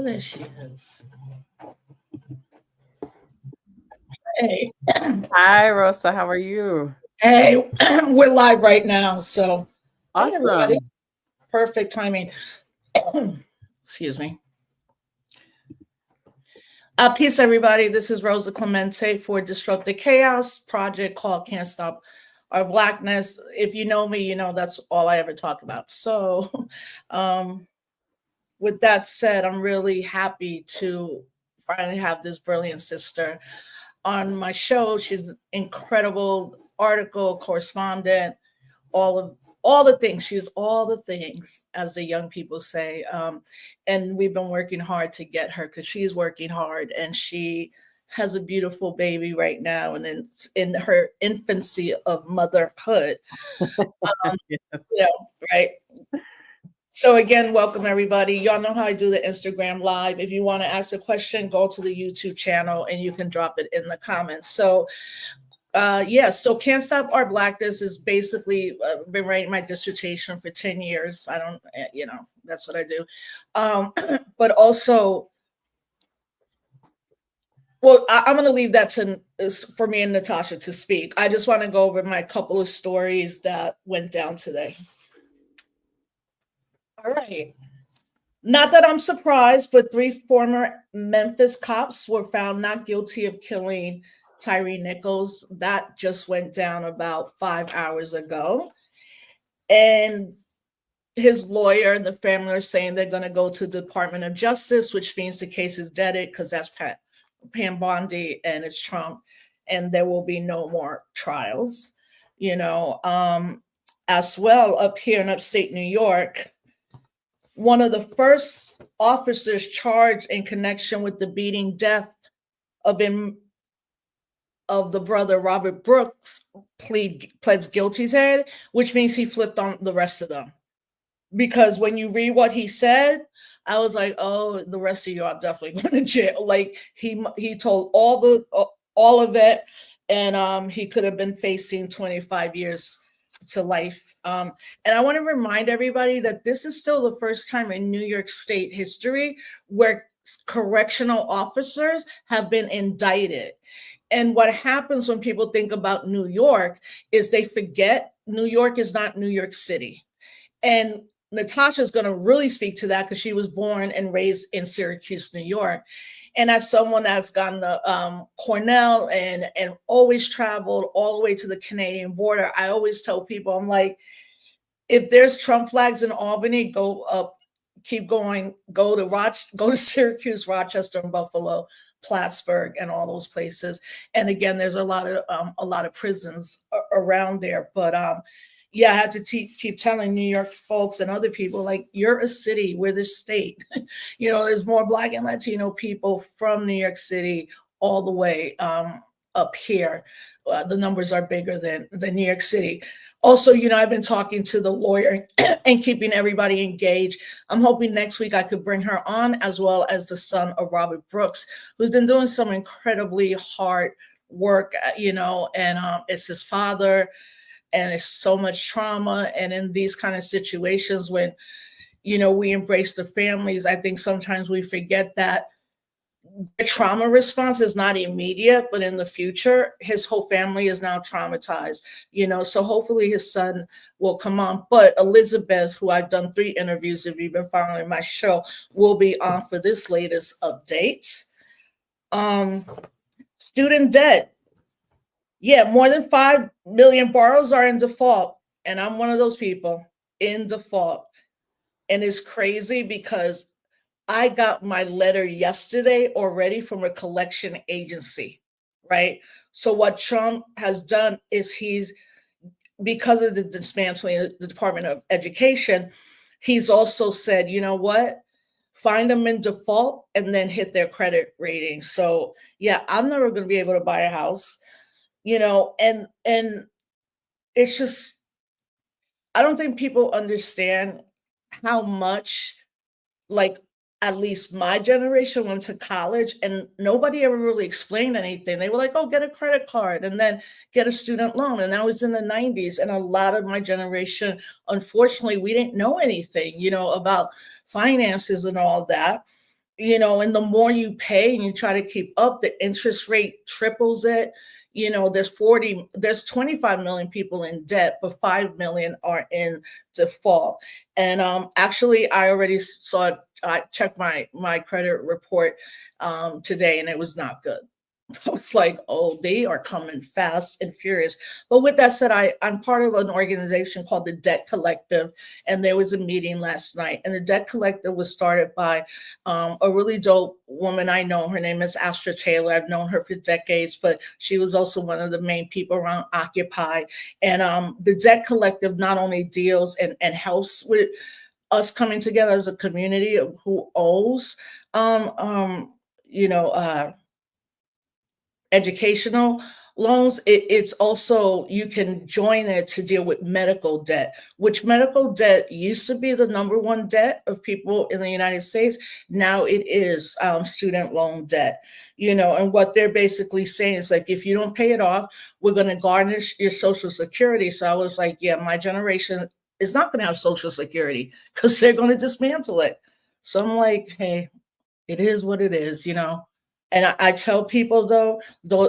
There she is. Hey, Hi, Rosa. How are you? hey, we're live right now. So, hey, everybody. Awesome. Perfect timing. Excuse me. Peace, everybody. This is Rosa Clemente for Disruptive Chaos project called Can't Stop Our Blackness. If you know me, you know that's all I ever talk about. So, um, with that said, I'm really happy to finally have this brilliant sister on my show. She's an incredible article correspondent, all of all the things. She's all the things, as the young people say. And we've been working hard to get her because she's working hard and she has a beautiful baby right now and in her infancy of motherhood. You know, right? So again, welcome everybody. Y'all know how I do the Instagram live. If you want to ask a question, go to the YouTube channel and you can drop it in the comments. So so Can't Stop Our Blackness is basically been writing my dissertation for 10 years. I don't, that's what I do. But also, well, I'm going to leave that for me and Natasha to speak. I just want to go over my couple of stories that went down today. All right. Not that I'm surprised, but 3 former Memphis cops were found not guilty of killing Tyree Nichols. That just went down about 5 hours ago. And his lawyer and the family are saying they're going to go to the Department of Justice, which means the case is deaded because that's Pam Bondi and it's Trump, and there will be no more trials. As well, up here in upstate New York, one of the first officers charged in connection with the beating death of the brother Robert Brooks pleds guilty to it, which means he flipped on the rest of them. Because when you read what he said, I was like, oh, the rest of you are definitely going to jail. Like he told all of it, and he could have been facing 25 years to life. And I want to remind everybody that this is still the first time in New York State history where correctional officers have been indicted. And what happens when people think about New York is they forget New York is not New York City. And Natasha is going to really speak to that because she was born and raised in Syracuse, New York. And as someone that's gone to Cornell and always traveled all the way to the Canadian border, I always tell people, I'm like, if there's Trump flags in Albany, go up, keep going, go to Syracuse, Rochester, and Buffalo, Plattsburgh, and all those places. And again, there's a lot of prisons around there, but I had to keep telling New York folks and other people, like, you're a city, we're the state. There's more Black and Latino people from New York City all the way up here. The numbers are bigger than New York City. Also, I've been talking to the lawyer and keeping everybody engaged. I'm hoping next week I could bring her on, as well as the son of Robert Brooks, who's been doing some incredibly hard work, and it's his father. And it's so much trauma. And in these kind of situations, when, we embrace the families, I think sometimes we forget that the trauma response is not immediate, but in the future, his whole family is now traumatized, so hopefully his son will come on. But Elizabeth, who I've done 3 interviews, if you've been following my show, will be on for this latest update. Student debt. Yeah, more than 5 million borrowers are in default. And I'm one of those people in default. And it's crazy because I got my letter yesterday already from a collection agency, right? So what Trump has done is because of the dismantling of the Department of Education, he's also said, you know what? Find them in default and then hit their credit rating. So yeah, I'm never going to be able to buy a house. And it's just, I don't think people understand how much, like, at least my generation went to college and nobody ever really explained anything. They were like, oh, get a credit card and then get a student loan. And that was in the 90s. And a lot of my generation, unfortunately, we didn't know anything, about finances and all that. and the more you pay and you try to keep up, the interest rate triples it. There's 25 million people in debt, but 5 million are in default. And actually, I already I checked my credit report today, and it was not good. I was like, oh, they are coming fast and furious. But with that said, I'm part of an organization called the Debt Collective, and there was a meeting last night. And the Debt Collective was started by a really dope woman I know. Her name is Astra Taylor. I've known her for decades, but she was also one of the main people around Occupy. And the Debt Collective not only deals and helps with us coming together as a community of who owes, um, um, you know, uh, educational loans. It's also, you can join it to deal with medical debt, which medical debt used to be the number one debt of people in the United States. Now it is student loan debt. And what they're basically saying is like, if you don't pay it off, we're going to garnish your Social Security. So I was like, yeah, my generation is not going to have Social Security because they're going to dismantle it. So I'm like, hey, it is what it is. And I tell people though,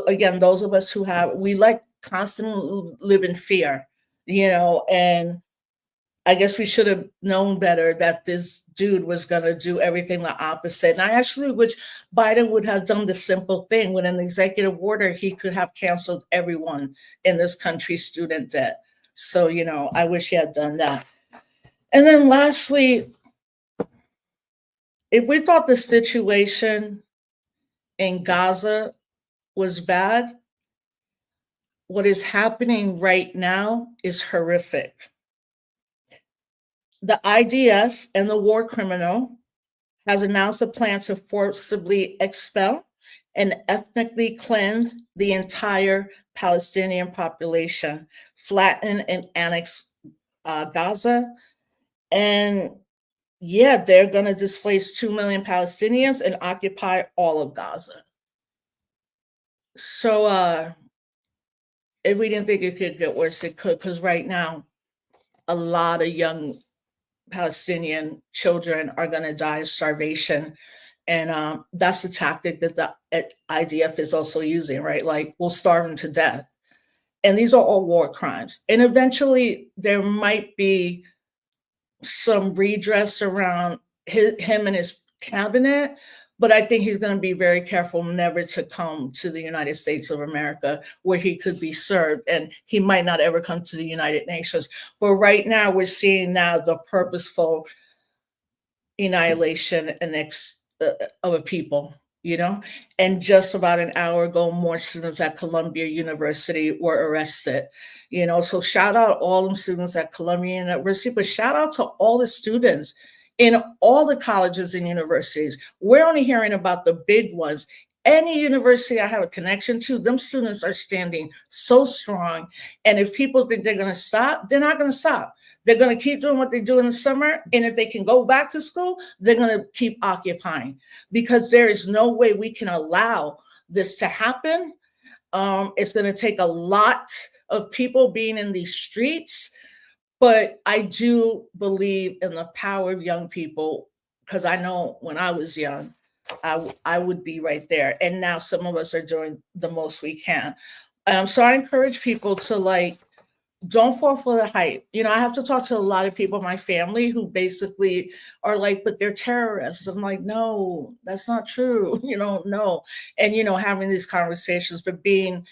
again, those of us we like constantly live in fear, and I guess we should have known better that this dude was going to do everything the opposite. And I actually wish Biden would have done the simple thing. With an executive order, he could have canceled everyone in this country's student debt. So, I wish he had done that. And then lastly, if we thought the situation in Gaza was bad, what is happening right now is horrific. The IDF and the war criminal has announced a plan to forcibly expel and ethnically cleanse the entire Palestinian population, flatten and annex Gaza. And yeah, they're going to displace 2 million Palestinians and occupy all of Gaza. So, if we didn't think it could get worse, it could, because right now, a lot of young Palestinian children are going to die of starvation. And that's the tactic that the IDF is also using, right? Like, we'll starve them to death. And these are all war crimes. And eventually, there might be some redress around him and his cabinet, but I think he's going to be very careful never to come to the United States of America, where he could be served, and he might not ever come to the United Nations. But right now, we're seeing now the purposeful annihilation of a people. And just about an hour ago, more students at Columbia University were arrested. So shout out all the students at Columbia University, but shout out to all the students in all the colleges and universities. We're only hearing about the big ones. Any university I have a connection to, them students are standing so strong. And if people think they're going to stop, they're not going to stop. They're going to keep doing what they do in the summer. And if they can go back to school, they're going to keep occupying, because there is no way we can allow this to happen. It's going to take a lot of people being in these streets. But I do believe in the power of young people, because I know when I was young, I would be right there. And now some of us are doing the most we can. So I encourage people to don't fall for the hype. I have to talk to a lot of people in my family who basically are like, but they're terrorists. I'm like, no, that's not true. No. And, having these conversations, but being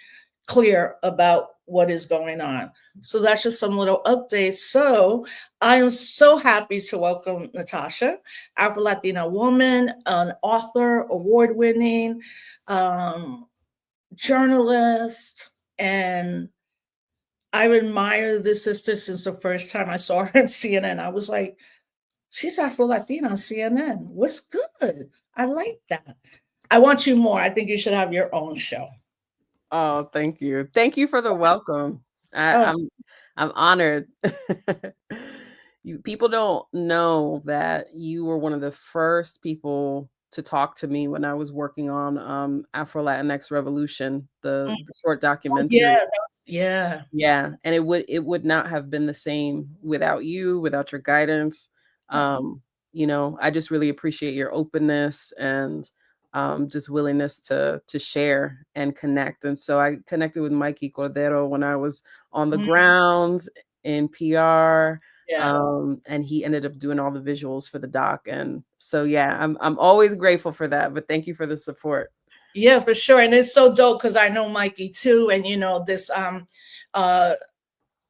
clear about what is going on. So that's just some little updates. So I am so happy to welcome Natasha, Afro-Latina woman, an author, award-winning journalist, and I've admired this sister since the first time I saw her on CNN. I was like, she's Afro-Latina on CNN. What's good? I like that. I want you more. I think you should have your own show. Oh, thank you. Thank you for the welcome. Oh, I'm honored. People don't know that you were one of the first people to talk to me when I was working on Afro-Latinx Revolution, the short documentary. yeah. Yeah, and it would not have been the same without you, without your guidance. I just really appreciate your openness and just willingness to share and connect. And so I connected with Mikey Cordero when I was on the Mm, ground in PR. yeah. And he ended up doing all the visuals for the doc. And so yeah, I'm always grateful for that. But thank you for the support. Yeah, for sure. And it's so dope because I know Mikey too. And this uh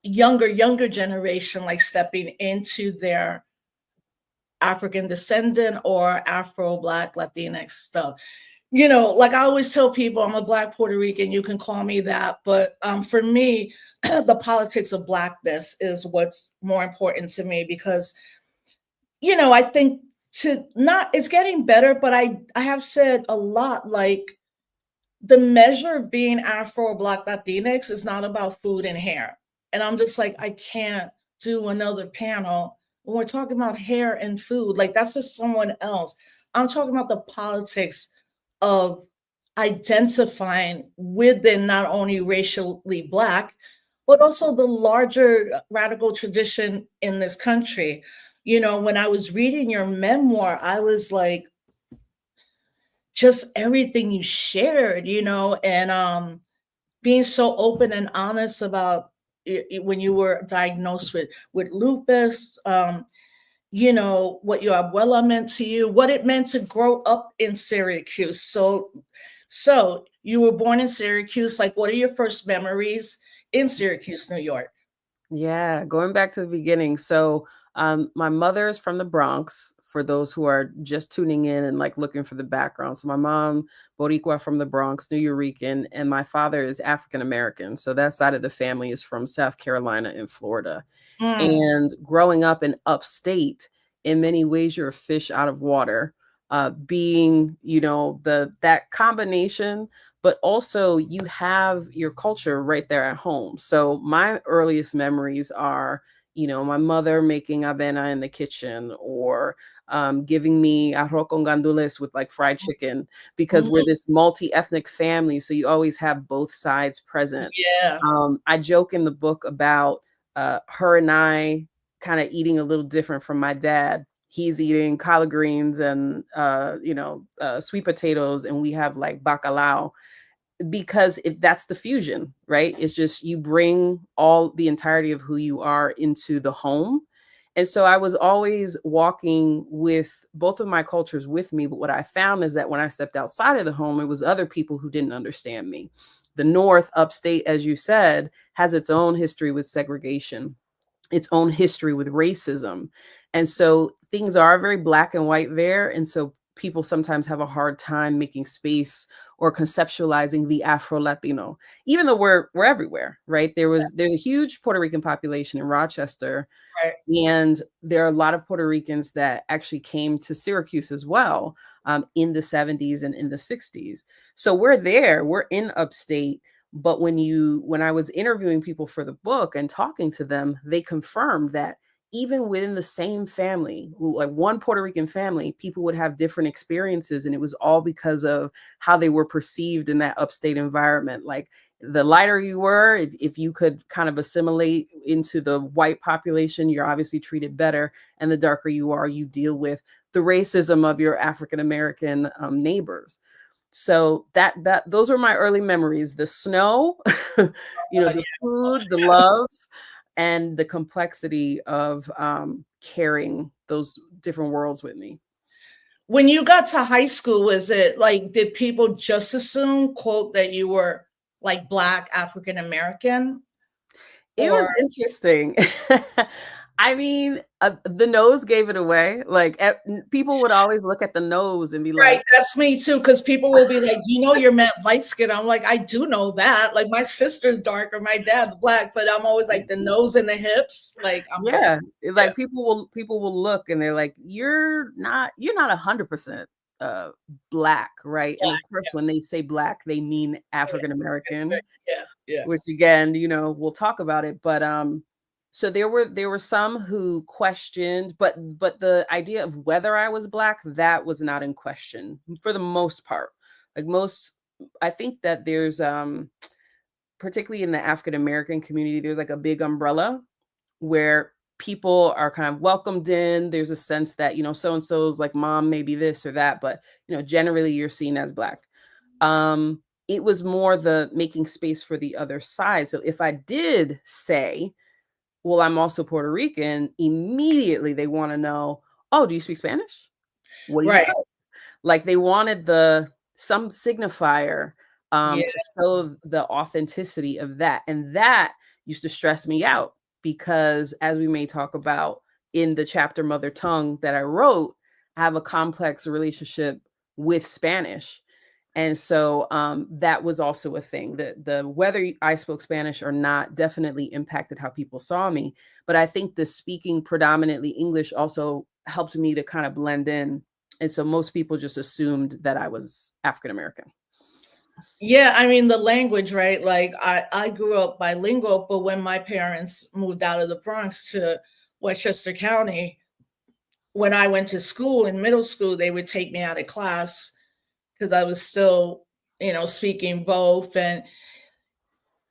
younger generation like stepping into their African descendant or Afro Black Latinx stuff. Like I always tell people, I'm a Black Puerto Rican. You can call me that, but for me, the politics of Blackness is what's more important to me because I think to not it's getting better, but I have said a lot like the measure of being Afro or Black Latinx is not about food and hair. And I'm just like, I can't do another panel when we're talking about hair and food. Like, that's just someone else. I'm talking about the politics of identifying within not only racially Black, but also the larger radical tradition in this country. When I was reading your memoir, I was like, just everything you shared, and being so open and honest about when you were diagnosed with lupus, what your abuela meant to you, what it meant to grow up in Syracuse. So you were born in Syracuse. Like, what are your first memories in Syracuse, New York? Yeah, going back to the beginning. So, my mother is from the Bronx, for those who are just tuning in and like looking for the background. So, my mom, Boricua from the Bronx, New Yorican, and my father is African American. So, that side of the family is from South Carolina and Florida. Mm, And growing up in upstate, in many ways, you're a fish out of water. Being, that combination, but also you have your culture right there at home. So my earliest memories are, my mother making avena in the kitchen, or giving me arroz con gandules with like fried chicken, because we're mhm, this multi-ethnic family. So you always have both sides present. yeah. I joke in the book about her and I kind of eating a little different from my dad. He's eating collard greens and sweet potatoes, and we have like bacalao, because that's the fusion, right? It's just you bring all the entirety of who you are into the home. And so I was always walking with both of my cultures with me. But what I found is that when I stepped outside of the home, it was other people who didn't understand me. The North, upstate, as you said, has its own history with segregation, its own history with racism. And so things are very black and white there. And so people sometimes have a hard time making space or conceptualizing the Afro-Latino, even though we're everywhere, right? There's a huge Puerto Rican population in Rochester, Right. and there are a lot of Puerto Ricans that actually came to Syracuse as well, in the 70s and in the 60s. So we're in upstate. But when I was interviewing people for the book and talking to them, they confirmed that even within the same family, like one Puerto Rican family, people would have different experiences. And it was all because of how they were perceived in that upstate environment. Like, the lighter you were, if you could kind of assimilate into the white population, you're obviously treated better. And the darker you are, you deal with the racism of your African American neighbors. So that those were my early memories: the snow, the food, the love, and the complexity of carrying those different worlds with me. When you got to high school, was it like, did people just assume, quote, that you were like Black African American? It Or was interesting. I mean, the nose gave it away. Like, people would always look at the nose and be right, like, that's me too, because people will be like, you're Matt light skin. I'm like, I do know that. Like, my sister's darker, my dad's Black, but I'm always like the nose and the hips. Like, I'm both. yeah, Yeah, like people will look and they're like, you're not 100% black, right? And of Black. course, when they say black, they mean Yeah, African that's right. American, Yeah, yeah. which again, we'll talk about it. But so there were some who questioned, but the idea of whether I was black, that was not in question for the most part. Like, I think that there's particularly in the African American community, there's like a big umbrella where people are kind of welcomed in. There's a sense that, so-and-so's like mom, maybe this or that, but, generally you're seen as Black. It was more the making space for the other side. So if I did say, well, I'm also Puerto Rican, immediately they want to know, oh, do you speak Spanish? What do you Right. cook? Like they wanted some signifier Yeah. to show the authenticity of that. And that used to stress me out because, as we may talk about in the chapter Mother Tongue that I wrote, I have a complex relationship with Spanish. And so that was also a thing. The whether I spoke Spanish or not definitely impacted how people saw me. But I think the speaking predominantly English also helped me to kind of blend in. And so most people just assumed that I was African American. Yeah, I mean the language, right? Like I grew up bilingual, but when my parents moved out of the Bronx to Westchester County, when I went to school in middle school, they would take me out of class because I was still, speaking both. And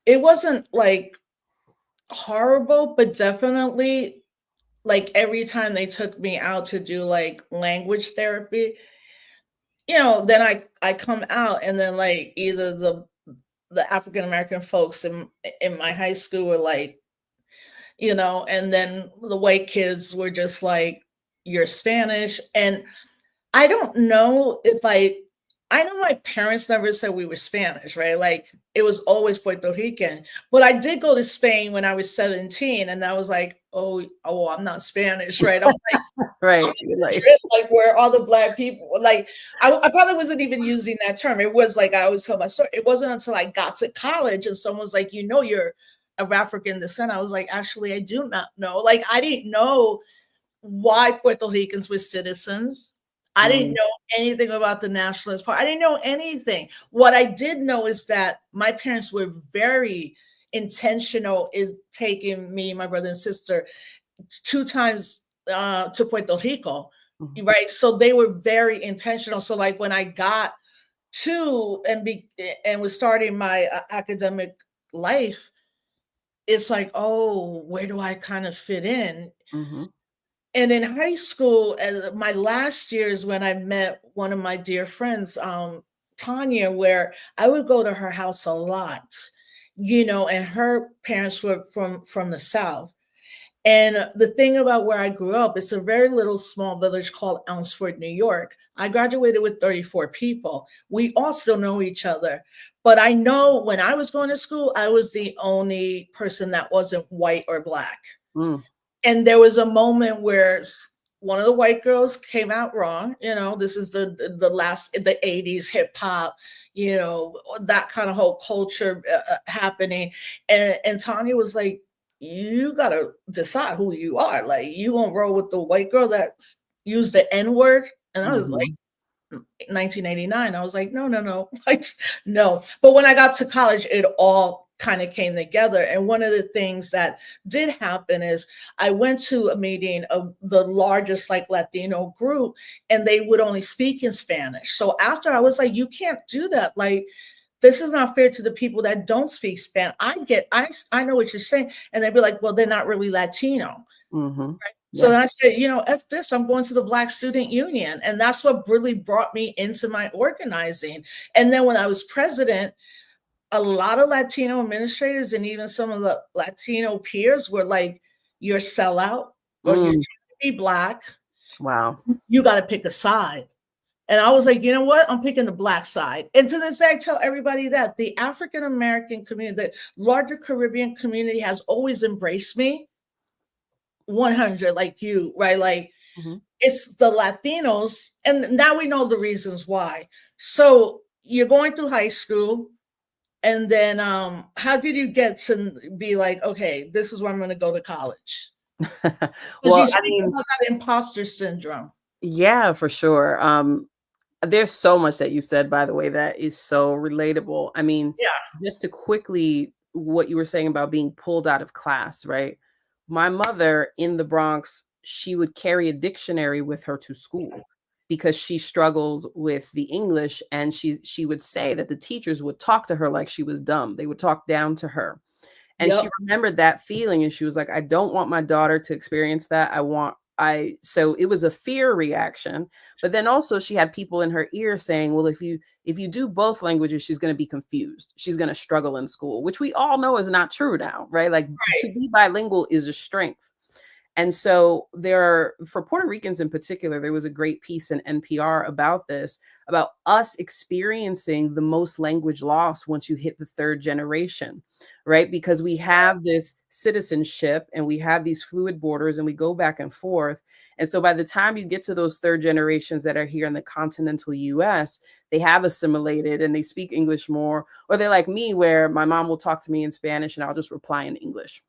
it wasn't like horrible, but definitely like every time they took me out to do like language therapy, then I come out and then like either the African American folks in my high school were like, and then the white kids were just like, you're Spanish. And I don't know if I know my parents never said we were Spanish, right? Like it was always Puerto Rican. But I did go to Spain when I was 17, and I was like, oh, I'm not Spanish, right? I'm like, right. I'm in Madrid, like where all the Black people, like I probably wasn't even using that term. It was like I always tell my story. It wasn't until I got to college and someone was like, you're of African descent. I was like, actually, I do not know. Like I didn't know why Puerto Ricans were citizens. I didn't know anything about the Nationalist Party. I didn't know anything. What I did know is that my parents were very intentional in taking me, my brother and sister, 2 times to Puerto Rico, right? So they were very intentional. So like when I got to and was starting my academic life, it's like, oh, where do I kind of fit in? And in high school, my last year is when I met one of my dear friends, Tanya, where I would go to her house a lot, and her parents were from the South. And the thing about where I grew up, it's a very little small village called Elmsford, New York. I graduated with 34 people. We all still know each other. But I know when I was going to school, I was the only person that wasn't white or Black. And there was a moment where one of the white girls came out wrong. This is the last in the 80s hip hop, that kind of whole culture happening. And Tanya was like, you gotta decide who you are. Like, you gonna roll with the white girl that used the N-word? And I was like, 1989. I was like, no, like, no. But when I got to college, it all kind of came together. And one of the things that did happen is I went to a meeting of the largest like Latino group, and they would only speak in Spanish. So after I was like, you can't do that. Like, this is not fair to the people that don't speak Spanish. I know what you're saying. And they'd be like, well, they're not really Latino. Right? Yeah. So then I said, F this, I'm going to the Black Student Union. And that's what really brought me into my organizing. And then when I was president, a lot of Latino administrators and even some of the Latino peers were like, you're a sellout or you're trying to be Black. Wow. You got to pick a side. And I was like, you know what? I'm picking the Black side. And to this day, I tell everybody that the African American community, the larger Caribbean community has always embraced me 100, like you, right? Like it's the Latinos. And now we know the reasons why. So you're going through high school. And then how did you get to be like, okay, this is where I'm going to go to college? Well, I mean, about that imposter syndrome. Yeah, for sure. There's so much that you said, by the way, that is so relatable. I mean, just to quickly, what you were saying about being pulled out of class, right? My mother in the Bronx, she would carry a dictionary with her to school because she struggled with the English, and she would say that the teachers would talk to her like she was dumb. They would talk down to her. And she Yep. remembered that feeling, and she was like, I don't want my daughter to experience that. So it was a fear reaction, but then also she had people in her ear saying, well, if you do both languages, she's going to be confused. She's going to struggle in school, which we all know is not true now, right? Like to Right. be bilingual is a strength. And so for Puerto Ricans in particular, there was a great piece in NPR about this, about us experiencing the most language loss once you hit the third generation, right? Because we have this citizenship and we have these fluid borders and we go back and forth. And so by the time you get to those third generations that are here in the continental US, they have assimilated and they speak English more, or they're like me, where my mom will talk to me in Spanish and I'll just reply in English.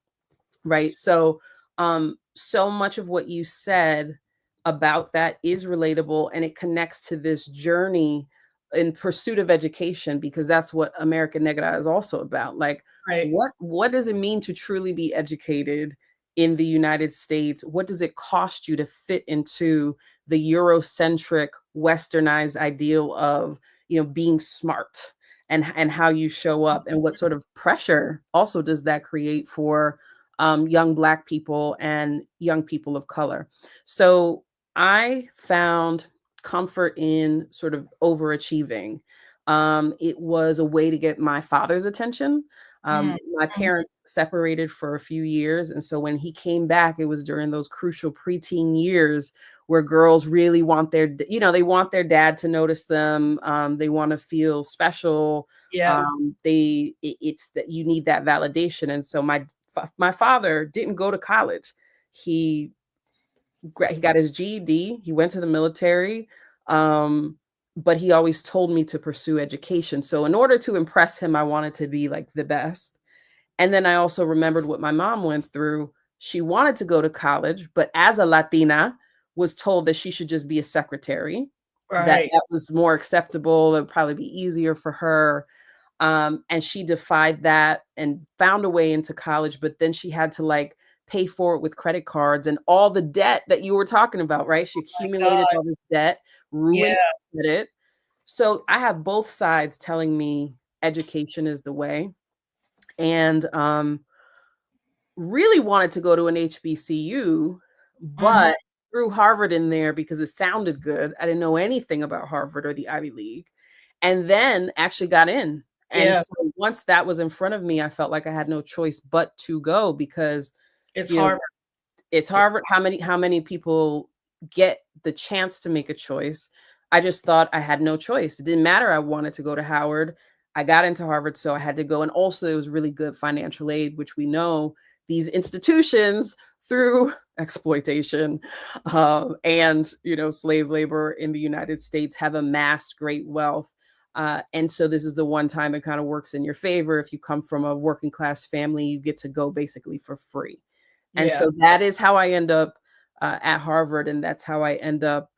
Right. So much of what you said about that is relatable, and it connects to this journey in pursuit of education, because that's what American Negra is also about. Like, Right. what does it mean to truly be educated in the United States? What does it cost you to fit into the Eurocentric, westernized ideal of, being smart, and how you show up, and what sort of pressure also does that create for young Black people and young people of color? So I found comfort in sort of overachieving. It was a way to get my father's attention. Mm, My mhm. parents separated for a few years. And so when he came back, it was during those crucial preteen years where girls really want they want their dad to notice them. They want to feel special. Yeah. It's that you need that validation. And so my father didn't go to college. He he got his GED. He went to the military, but he always told me to pursue education. So in order to impress him, I wanted to be like the best. And then I also remembered what my mom went through. She wanted to go to college, but as a Latina, was told that she should just be a secretary. That Right. that was more acceptable. It would probably be easier for her. And she defied that and found a way into college, but then she had to like pay for it with credit cards and all the debt that you were talking about, right? She My accumulated God. all this debt, ruined Yeah. credit. So I have both sides telling me education is the way. And really wanted to go to an HBCU, Mhm. but threw Harvard in there because it sounded good. I didn't know anything about Harvard or the Ivy League, and then actually got in. And Yeah. so once that was in front of me, I felt like I had no choice but to go, because It's you know Harvard. it's It Harvard. How many people get the chance to make a choice? I just thought I had no choice. It didn't matter. I wanted to go to Howard. I got into Harvard, so I had to go. And also, it was really good financial aid, which we know these institutions, through exploitation and slave labor in the United States, have amassed great wealth. And so this is the one time it kind of works in your favor. If you come from a working class family, you get to go basically for free. And Yeah. so that is how I end up at Harvard. And that's how I end up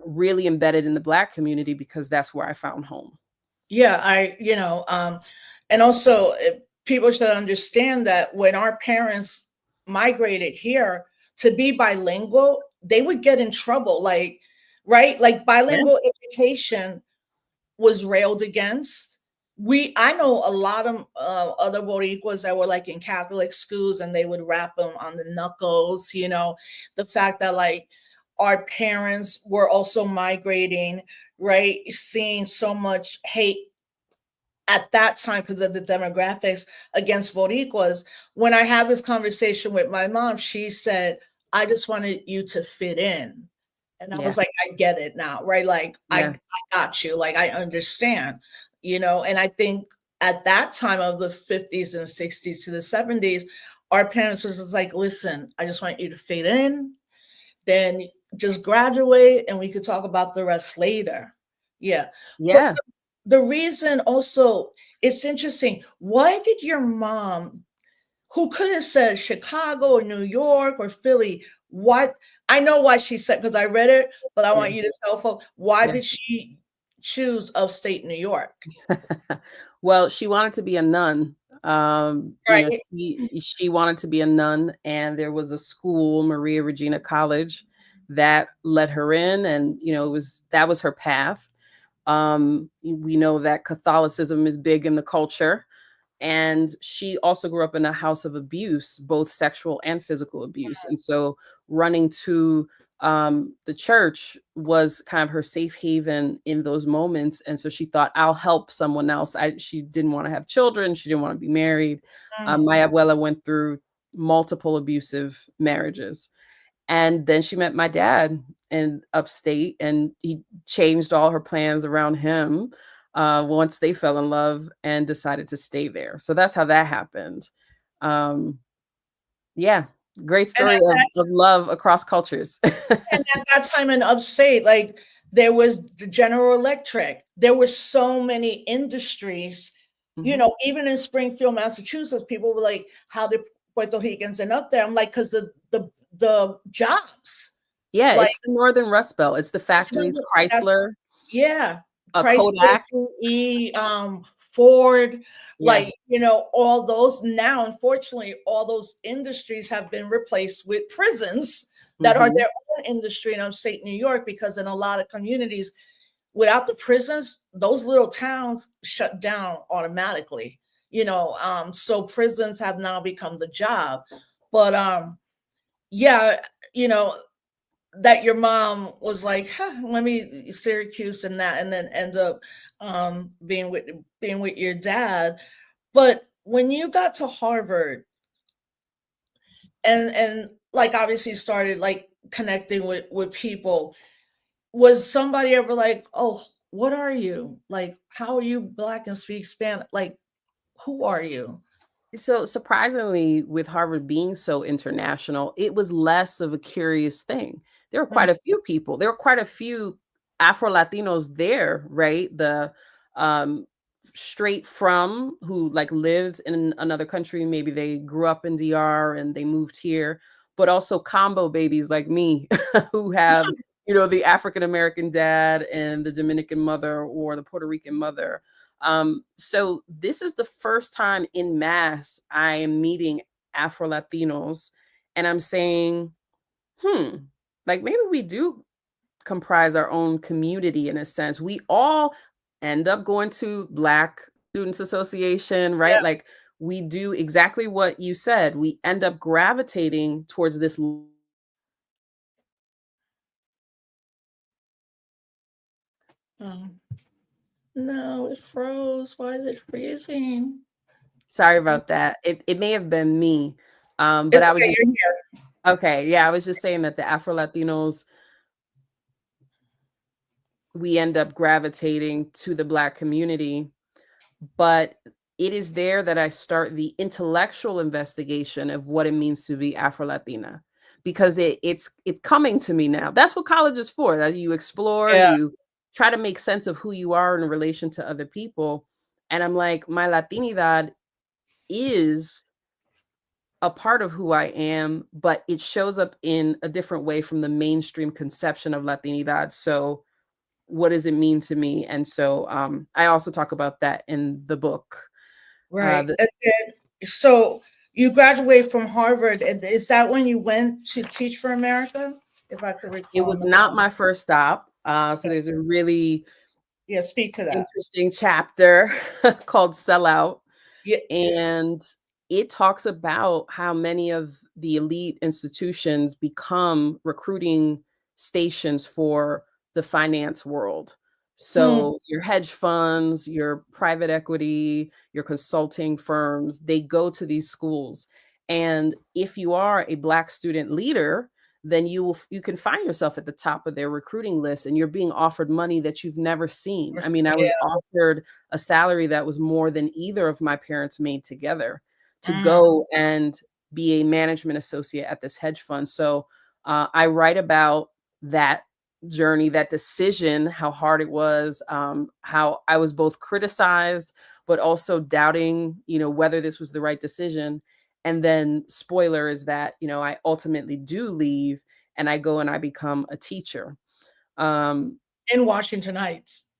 really embedded in the Black community, because that's where I found home. Yeah, and also people should understand that when our parents migrated here to be bilingual, they would get in trouble. Like, right? Like Yeah. bilingual education was railed against. I know a lot of other Boricuas that were like in Catholic schools, and they would rap them on the knuckles. The fact that like our parents were also migrating, right? Seeing so much hate at that time because of the demographics against Boricuas. When I had this conversation with my mom, she said, I just wanted you to fit in. And I Yeah. was like, I get it now, right? Like, I Yeah. got you. Like, I understand, and I think at that time of the 50s and 60s to the 70s, our parents was just like, listen, I just want you to fit in, then just graduate and we could talk about the rest later. Yeah. But Yeah. the reason also, it's interesting. Why did your mom, who could have said Chicago or New York or Philly, what I know why she said, because I read it, but I Yeah. want you to tell folks, why Yeah. did she choose upstate New York? Well, she wanted to be a nun. Right. She wanted to be a nun, and there was a school, Maria Regina College, that let her in, and that was her path. We know that Catholicism is big in the culture. And she also grew up in a house of abuse, both sexual and physical abuse. And so running to the church was kind of her safe haven in those moments. And so she thought, I'll help someone else. She didn't want to have children. She didn't want to be married. My abuela went through multiple abusive marriages. And then she met my dad in upstate, and he changed all her plans around him once they fell in love and decided to stay there. So that's how that happened. Um, yeah, great And story of love across cultures. and at that time in upstate, like there was the General Electric, there were so many industries, you Mhm. know, even in Springfield, Massachusetts, people were like, how did Puerto Ricans end up there? I'm like, because the jobs, Yeah, like it's the Northern Rust Belt. It's the factories, that's Chrysler, yeah, Chrysler, Kodak. GE, Ford, Yeah. like, you know, all those now, unfortunately, all those industries have been replaced with prisons that are Mhm. their own industry in upstate New York, because in a lot of communities, without the prisons, those little towns shut down automatically, you know, so prisons have now become the job. But yeah, you know, that your mom was like, huh, let me Syracuse and that, and then end up being with your dad. But when you got to Harvard and like obviously started like connecting with people, was somebody ever like, oh, what are you? Like, how are you Black and speak Spanish? Like, who are you? So surprisingly, with Harvard being so international, it was less of a curious thing. There were Mm, quite a few people. There were quite a few Afro-Latinos there, right? The um, straight from who like lived in another country. Maybe they grew up in DR and they moved here, but also combo babies like me who have, the African American dad and the Dominican mother or the Puerto Rican mother. So this is the first time in mass I am meeting Afro Latinos, and I'm saying, hmm, like maybe we do comprise our own community in a sense. We all end up going to Black Students Association, right? yeah. Like we do exactly what you said. We end up gravitating towards this. Um, no, it froze. Why is it freezing? Sorry about that. It may have been me. But It's I was okay. just You're here. okay. Yeah, I was just saying that the Afro Latinos, we end up gravitating to the Black community, but it is there that I start the intellectual investigation of what it means to be Afro-Latina, because it's coming to me now. That's what college is for. That you explore, Yeah. you try to make sense of who you are in relation to other people. And I'm like, my Latinidad is a part of who I am, but it shows up in a different way from the mainstream conception of Latinidad. So what does it mean to me? And so I also talk about that in the book. Right. The And then, so you graduated from Harvard, and is that when you went to Teach for America? If I could It recall. was not my first stop. So there's a really Yeah, speak to that. interesting chapter called Sellout. Yeah. And it talks about how many of the elite institutions become recruiting stations for the finance world. Hmm. So your hedge funds, your private equity, your consulting firms, they go to these schools. And if you are a Black student leader, then you can find yourself at the top of their recruiting list, and you're being offered money that you've never seen. I mean, I Yeah. was offered a salary that was more than either of my parents made together to Mm. go and be a management associate at this hedge fund. So I write about that journey, that decision, how hard it was, how I was both criticized, but also doubting, whether this was the right decision. And then spoiler is that, I ultimately do leave and I go and I become a teacher. Um, In Washington Heights,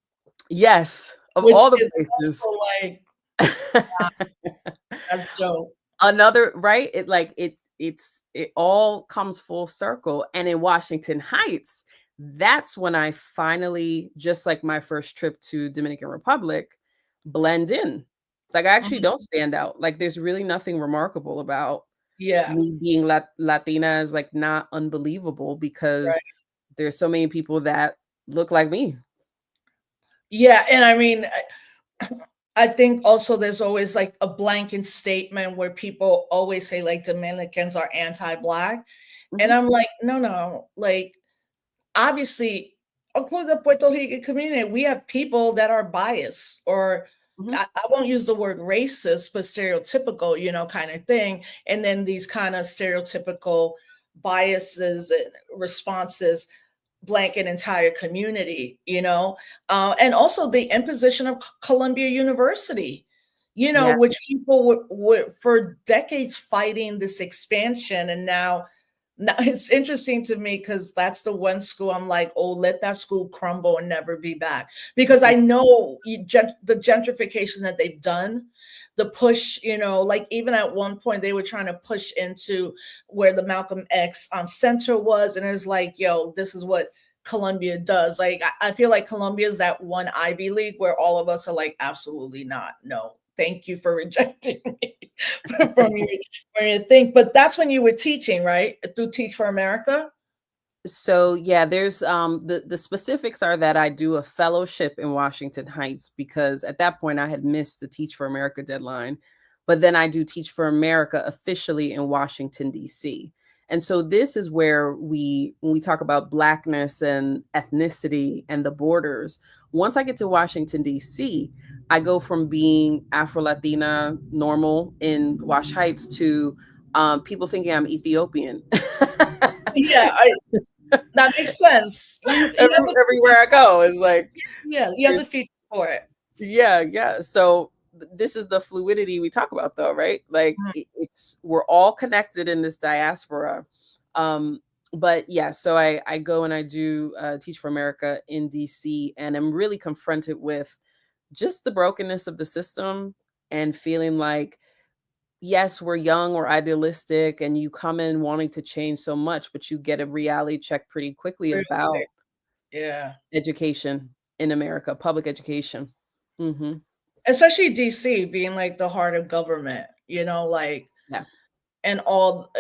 yes, of which all the is places. also like, that's dope. Another, right? It all comes full circle. And in Washington Heights, that's when I finally, just like my first trip to Dominican Republic, blend in. Like, I actually Mhm. don't stand out. Like, there's really nothing remarkable about Yeah, me being Latina is, like, not unbelievable because right. there's so many people that look like me. Yeah, and I mean, I think also there's always like a blanket statement where people always say like Dominicans are anti-black, and Mhm, I'm like, no, no, like obviously, including the Puerto Rican community, we have people that are biased, or mhm. I won't use the word racist, but stereotypical, kind of thing. And then these kind of stereotypical biases and responses blanket entire community, and also the imposition of Columbia University, Yeah. which people were for decades fighting this expansion, and now it's interesting to me because that's the one school I'm like, oh, let that school crumble and never be back. Because I know the gentrification that they've done, the push, like even at one point they were trying to push into where the Malcolm X Center was, and it's like, yo, this is what Columbia does. Like I feel like Columbia is that one Ivy League where all of us are like, absolutely not. No, thank you for rejecting me from your thing. But that's when you were teaching, right? Through Teach for America? So yeah, there's the specifics are that I do a fellowship in Washington Heights because at that point I had missed the Teach for America deadline, but then I do Teach for America officially in Washington D.C. And so this is where when we talk about blackness and ethnicity and the borders, once I get to Washington D.C., I go from being Afro-Latina normal in Wash Heights to people thinking I'm Ethiopian. Yeah, that makes sense. You have the Everywhere I go is like yeah, you have there's the feature for it. yeah, yeah. So this is the fluidity we talk about though, right? Like Mhm. it's we're all connected in this diaspora. Um, but yeah, so I go and I do Teach for America in DC, and I'm really confronted with just the brokenness of the system and feeling like yes, we're young, we're idealistic, and you come in wanting to change so much, but you get a reality check pretty quickly Real about quick. Yeah. education in America, public education. Mhm. Especially DC being like the heart of government, like Yeah. and all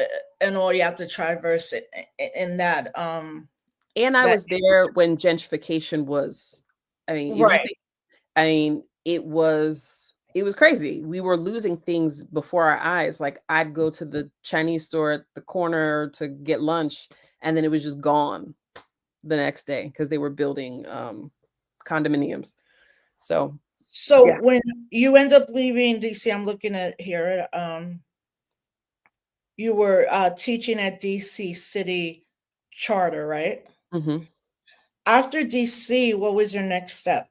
you have to traverse it in that And I that was there when gentrification was I mean, if you right. think I mean, it was crazy. We were losing things before our eyes. Like I'd go to the Chinese store at the corner to get lunch and then it was just gone the next day because they were building condominiums. So, So yeah. when you end up leaving DC, I'm looking at here, you were teaching at DC City Charter, right? Mhm. After DC, what was your next step?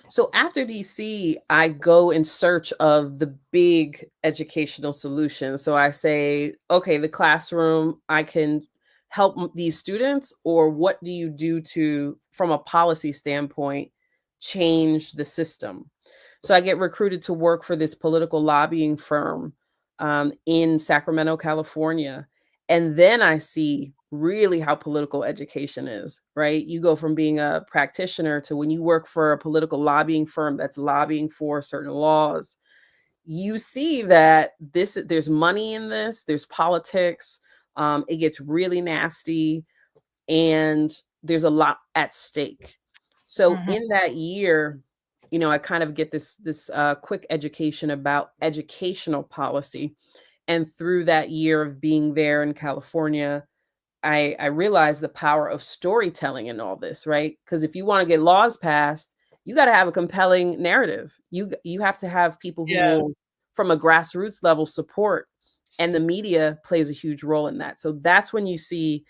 So after DC, I go in search of the big educational solutions. So I say, okay, the classroom, I can help these students, or what do you do to, from a policy standpoint, change the system? So I get recruited to work for this political lobbying firm in Sacramento, California. And then I see really how political education is, right? You go from being a practitioner to when you work for a political lobbying firm that's lobbying for certain laws, you see that there's money in this, there's politics, it gets really nasty, and there's a lot at stake. So Mhm. in that year, I kind of get this quick education about educational policy, and through that year of being there in California, I realized the power of storytelling in all this, right? Because if you want to get laws passed, you got to have a compelling narrative. You have to have people who Yeah. will, from a grassroots level, support, and the media plays a huge role in that. So that's when you see,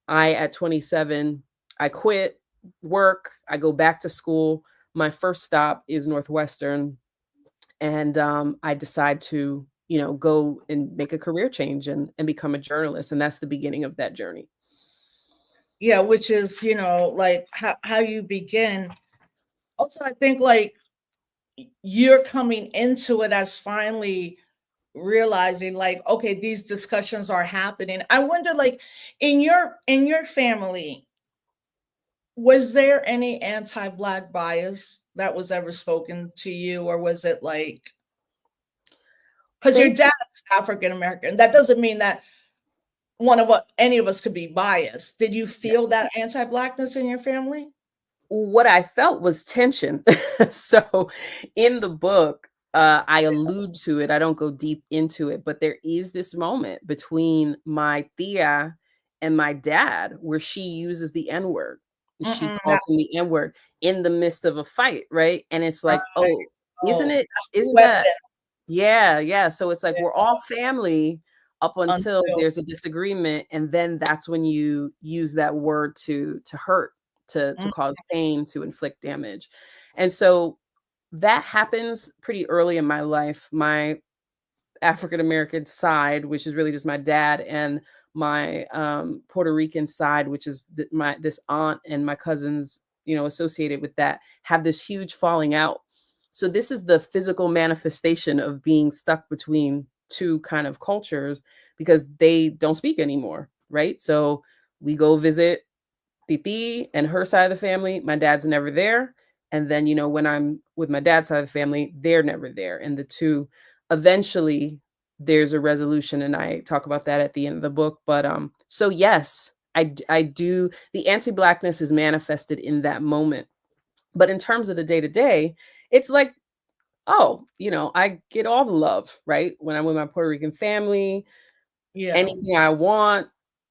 at 27, I quit work, I go back to school. My first stop is Northwestern, and I decide to, go and make a career change and become a journalist, and that's the beginning of that journey. Yeah, which is, like how you begin. Also, I think like you're coming into it as finally realizing like, okay, these discussions are happening. I wonder, like, in your family, was there any anti-black bias that was ever spoken to you, or was it like Because your Thank you. dad's African American. That doesn't mean that any of us could be biased. Did you feel that anti-blackness in your family? What I felt was tension. So in the book, I allude to it. I don't go deep into it, but there is this moment between my tia and my dad where she uses the N word. She Mm-mm, that, calls him the N word in the midst of a fight, right? And it's right. like, oh, isn't Oh, it? that's the Isn't that? weapon. Yeah, yeah. So it's like Yeah, we're all family up until until there's a disagreement, and then that's when you use that word to hurt, to mm, cause pain, to inflict damage. And so that happens pretty early in my life. My African American side, which is really just my dad, and my Puerto Rican side, which is my this aunt and my cousins, associated with that, have this huge falling out. So this is the physical manifestation of being stuck between two kind of cultures because they don't speak anymore, right? So we go visit Titi and her side of the family. My dad's never there. And then, when I'm with my dad's side of the family, they're never there. And the two eventually there's a resolution. And I talk about that at the end of the book. But so yes, I do. The anti-blackness is manifested in that moment. But in terms of the day to day, it's like, oh, I get all the love, right? When I'm with my Puerto Rican family, yeah. anything I want,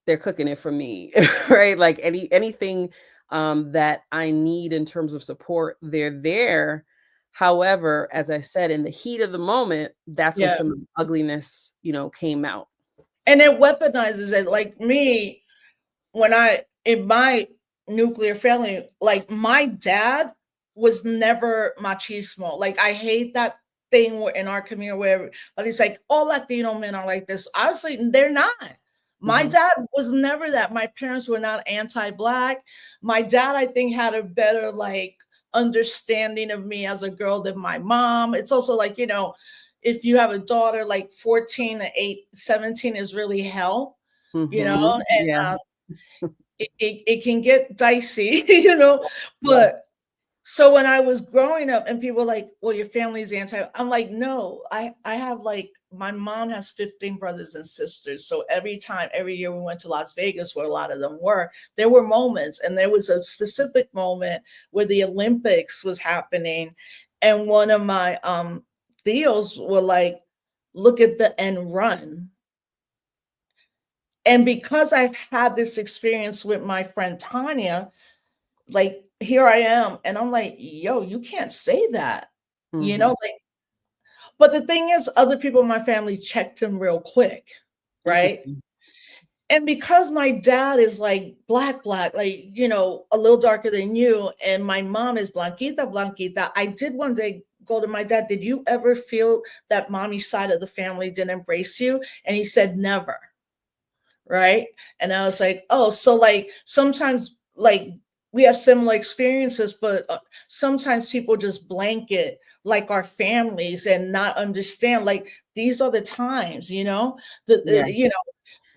they're cooking it for me, right? Like anything that I need in terms of support, they're there. However, as I said, in the heat of the moment, that's when Yeah. some ugliness, came out. And it weaponizes it. Like me, when I in my nuclear family, like my dad was never machismo. Like I hate that thing in our community where but it's like all Latino men are like this. I was like, they're not. My Hmm. dad was never that. My parents were not anti-black. My dad, I think, had a better like understanding of me as a girl than my mom. It's also like, if you have a daughter like 14 to 8, 17 is really hell, Hmm. and Yeah. it can get dicey, Yeah. but so when I was growing up and people were like, well, your family's anti, I'm like, no, I have like, my mom has 15 brothers and sisters. So every year we went to Las Vegas, where a lot of them were, there were moments. And there was a specific moment where the Olympics was happening. And one of my deals were like, look at the end run. And because I've had this experience with my friend Tanya, like here I am, and I'm like, yo, you can't say that, Hmm. like, but the thing is, other people in my family checked him real quick, right? Interesting. And because my dad is like black, like, a little darker than you, and my mom is blanquita, I did one day go to my dad, did you ever feel that mommy's side of the family didn't embrace you? And he said, never. Right. And I was like, oh, so like sometimes like we have similar experiences, but sometimes people just blanket like our families and not understand like these are the times, Yeah.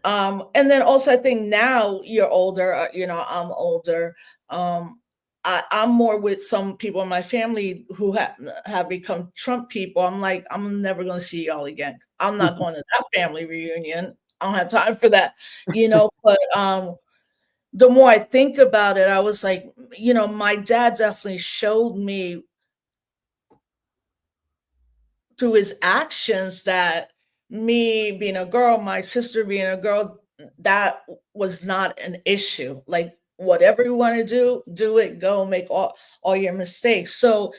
and then also I think now you're older, I'm older. I'm more with some people in my family who have become Trump people. I'm like, I'm never going to see y'all again. I'm not going to that family reunion. I don't have time for that, But the more I think about it, I was like, my dad definitely showed me through his actions that me being a girl, my sister being a girl, that was not an issue. Like whatever you want to do it, go make all your mistakes. So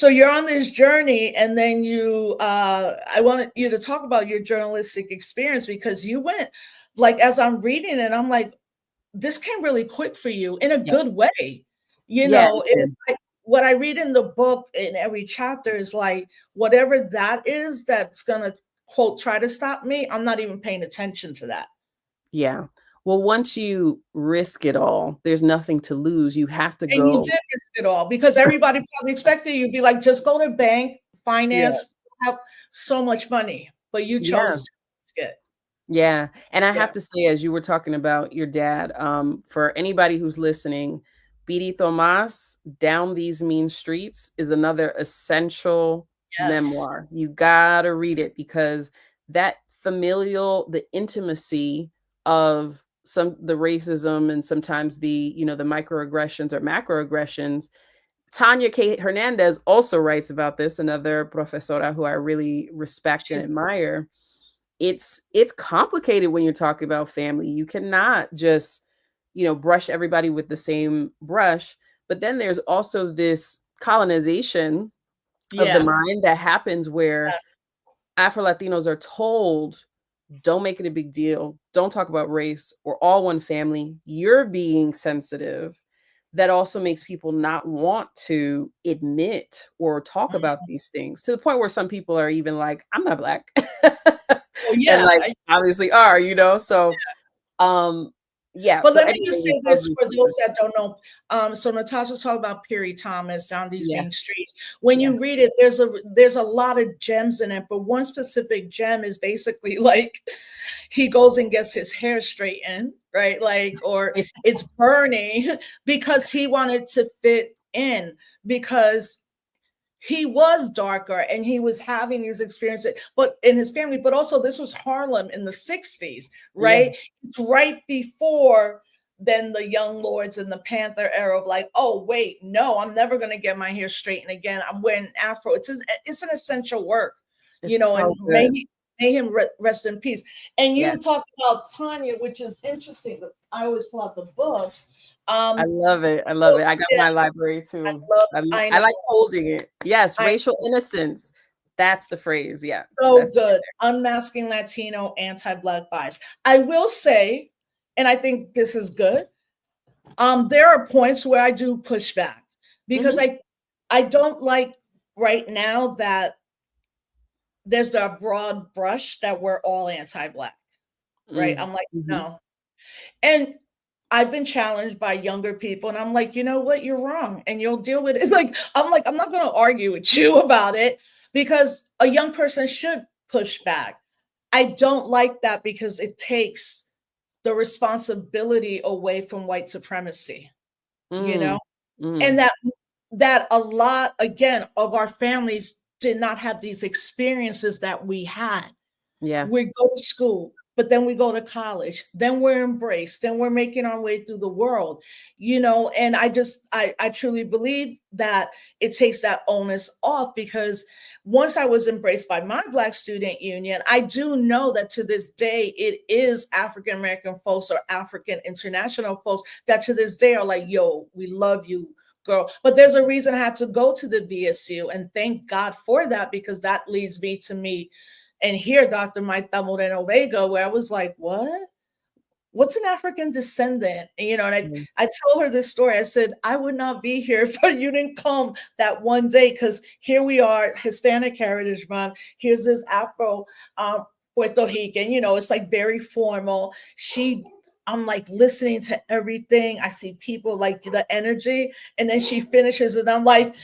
you're on this journey, and then I wanted you to talk about your journalistic experience because you went like as I'm reading it, I'm like, this came really quick for you in a Yeah. good way. Yeah. It was like what I read in the book in every chapter is like whatever that is that's gonna quote try to stop me, I'm not even paying attention to that. Yeah. Well, once you risk it all, there's nothing to lose. You have to And you go. did risk it all because everybody probably expected you'd be like, just go to bank, Yeah. finance, have so much money, but you Yeah. chose to risk it. Yeah, and I Yeah. have to say, as you were talking about your dad, for anybody who's listening, Bidi Tomas, Down These Mean Streets is another essential Yes. memoir. You gotta read it, because that familial, the intimacy of the racism, and sometimes the, the microaggressions or macroaggressions. Tanya K. Hernandez also writes about this, another professora who I really respect and She's, admire. It's complicated when you're talking about family. You cannot just, brush everybody with the same brush. But then there's also this colonization of the yeah. mind that happens where Yes. Afro-Latinos are told, don't make it a big deal. Don't talk about race. We're all one family. You're being sensitive. That also makes people not want to admit or talk about Mhm. these things, to the point where some people are even like, I'm not Black. Oh, And yeah. like obviously are, so um yeah. But So let me anyway, just we say love this for those research. that don't know. So Natasha talked about Perry Thomas down these Yeah, main streets. When yeah. you read it, there's a lot of gems in it, but one specific gem is basically like he goes and gets his hair straightened, right? Like, or it's burning because he wanted to fit in, because he was darker and he was having these experiences, but in his family. But also, this was Harlem in the 60s, Yeah. right? It's right before then the Young Lords and the Panther era of like, oh wait, no, I'm never going to get my hair straightened again. I'm wearing afro. It's an essential work, It's and so good. may him rest in peace. And Yeah. you talked about Tanya, which is interesting. I always pull out the books. I um love it. I love so, it. I got yeah, my library I too. love, I, I I know, like holding it. Yes, I racial innocence. That's the phrase. Yeah, so that's it good. Unmasking Latino anti-Black bias. I will say, and I think this is good. There are points where I do push back, right because there. I don't like right now that there's a broad brush that we're all anti-Black, right? Mm, I'm like, mhm. no. And I've been challenged by younger people, and I'm like, you know what, you're wrong, and you'll deal with it. Like, I'm not going to argue with you about it, because a young person should push back. I don't like that because it takes the responsibility away from white supremacy, you know? Mm, And mm. that a lot, again, of our families did not have these experiences that we had. Yeah. We go to school, but then we go to college, then we're embraced, then we're making our way through the world, and I truly believe that it takes that onus off, because once I was embraced by my Black student union, I do know that to this day it is African American folks or African international folks that to this day are like, yo, we love you, girl. But there's a reason I had to go to the BSU, and thank God for that, because that leads me to me and hear Dr. Maita Moreno Vega, where I was like, what? What's an African descendant? And Mm. I told her this story. I said, I would not be here if you didn't come that one day, because here we are, Hispanic Heritage Month. Here's this Afro Puerto Rican, it's like very formal. I'm like listening to everything. I see people like the energy, and then she finishes, and I'm like,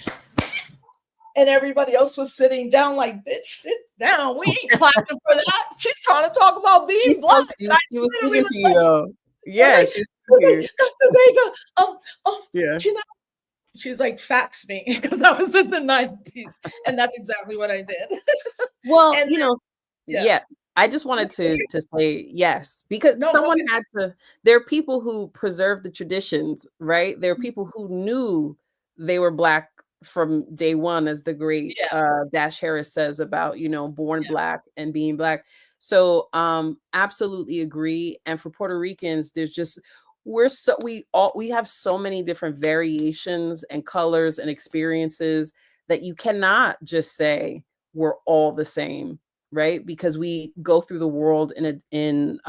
and everybody else was sitting down like, bitch, sit down. We ain't clapping for that. She's trying to talk about She being Black. spoke to And you. I She was literally speaking was to you, like, though. I was Yeah, like, she was speaking to you. Dr. Vega, Yeah. you know, she's like, fax me, because I was in the 90s. And that's exactly what I did. Well, And yeah, yeah, I just wanted to say yes, because no, go someone ahead. had to. There are people who preserve the traditions, right? There are people who knew they were Black from day one, as the great Yeah, Dash Harris says about, born yeah, Black and being Black. So absolutely agree. And for Puerto Ricans, there's just we have so many different variations and colors and experiences that you cannot just say we're all the same, right? Because we go through the world in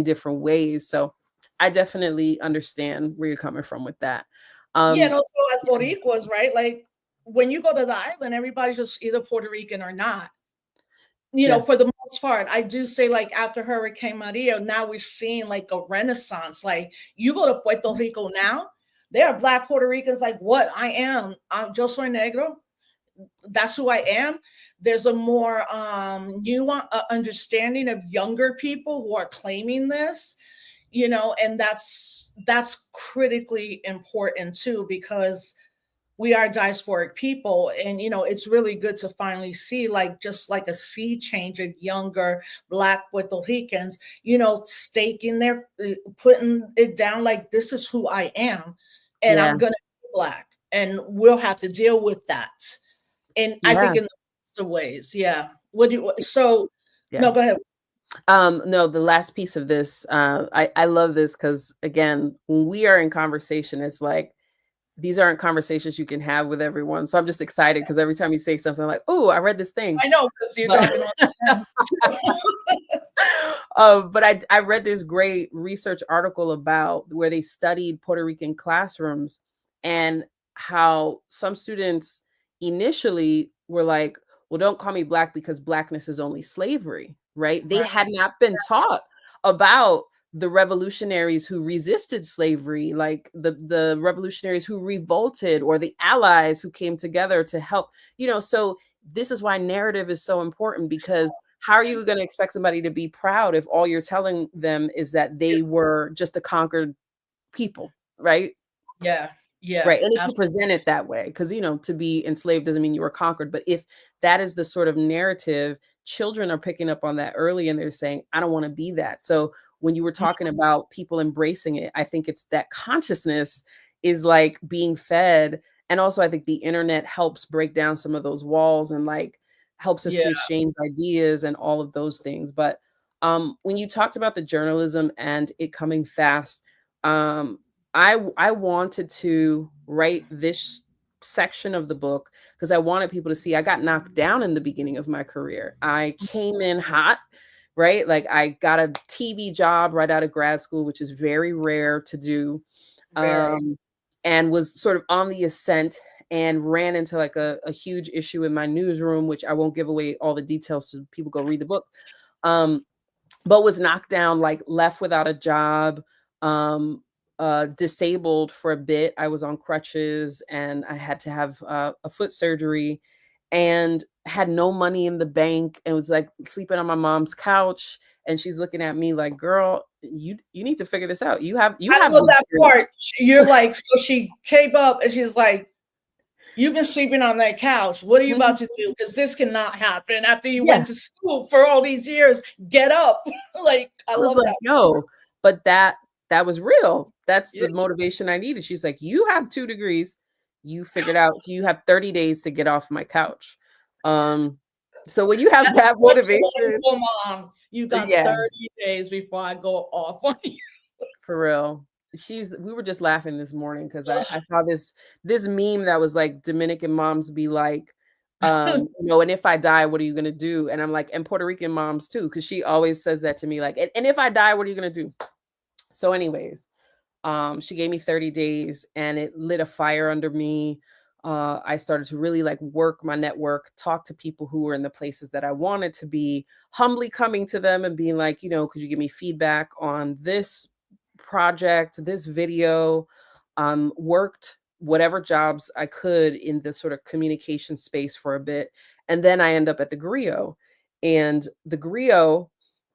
different ways. So I definitely understand where you're coming from with that. yeah. And Um also as Boricuas, right? Like when you go to the island, everybody's just either Puerto Rican or not. yeah. For the most part, I do say, like, after Hurricane Maria, now we're seeing like a renaissance. Like, you go to Puerto Rico now, there are Black Puerto Ricans like, what? Yo soy negro. That's who I am. There's a more nuanced understanding of younger people who are claiming this, and that's critically important too, because we are diasporic people, and it's really good to finally see, like, just like a sea change of younger Black Puerto Ricans, staking their putting it down, like, this is who I am, and Yeah. I'm gonna be Black, and we'll have to deal with that. And I Yeah. think in the ways, yeah. What do you so Yeah. no, go ahead. No, the last piece of this, I love this because again, when we are in conversation, it's like these aren't conversations you can have with everyone. So I'm just excited because every time you say something like, "Oh, I read this thing," I know, because you're but talking on friends. but I read this great research article about where they studied Puerto Rican classrooms and how some students initially were like, well, don't call me Black because Blackness is only slavery, right? They Right. had not been taught about the revolutionaries who resisted slavery, like the revolutionaries who revolted, or the allies who came together to help, so this is why narrative is so important, because how are you going to expect somebody to be proud if all you're telling them is that they were just a conquered people, right? Yeah, yeah, Right. And if you absolutely. present it that way, because, to be enslaved doesn't mean you were conquered. But if that is the sort of narrative, children are picking up on that early and they're saying, I don't want to be that. So when you were talking about people embracing it, I think it's that consciousness is like being fed. And also, I think the internet helps break down some of those walls and like helps us Yeah, to exchange ideas and all of those things. But when you talked about the journalism and it coming fast, um, I wanted to write this section of the book because I wanted people to see I got knocked down in the beginning of my career. I came in hot, right? Like I got a TV job right out of grad school, which is very rare to do. very. Um, and was sort of on the ascent and ran into like a huge issue in my newsroom, which I won't give away all the details so people go read the book. Um, but was knocked down, like left without a job, um, disabled for a bit. I was on crutches and I had to have a foot surgery and had no money in the bank and was like sleeping on my mom's couch. And she's looking at me like, girl, you need to figure this out. You I have love the that degree." part. You're like, so she came up and she's like, "You've been sleeping on that couch. What are you Mhm. about to do? Because this cannot happen after you Yeah. went to school for all these years. Get up." Like, I I was love like, that. yo, but that was real. That's Yeah. the motivation I needed. She's like, you have 2 degrees. You figured out you have 30 days to get off my couch. Um, so when you have That's that such a motivation, wonderful mom. You got yeah, 30 days before I go off on you. for real. We were just laughing this morning because I saw this meme that was like Dominican moms be like, and if I die, what are you gonna do? And I'm like, and Puerto Rican moms too, because she always says that to me, like, and if I die, what are you gonna do? So, anyways, she gave me 30 days and it lit a fire under me. I started to really like work my network, talk to people who were in the places that I wanted to be, humbly coming to them and being like, could you give me feedback on this project, this video? Worked whatever jobs I could in the sort of communication space for a bit. And then I end up at the Griot. And the Griot,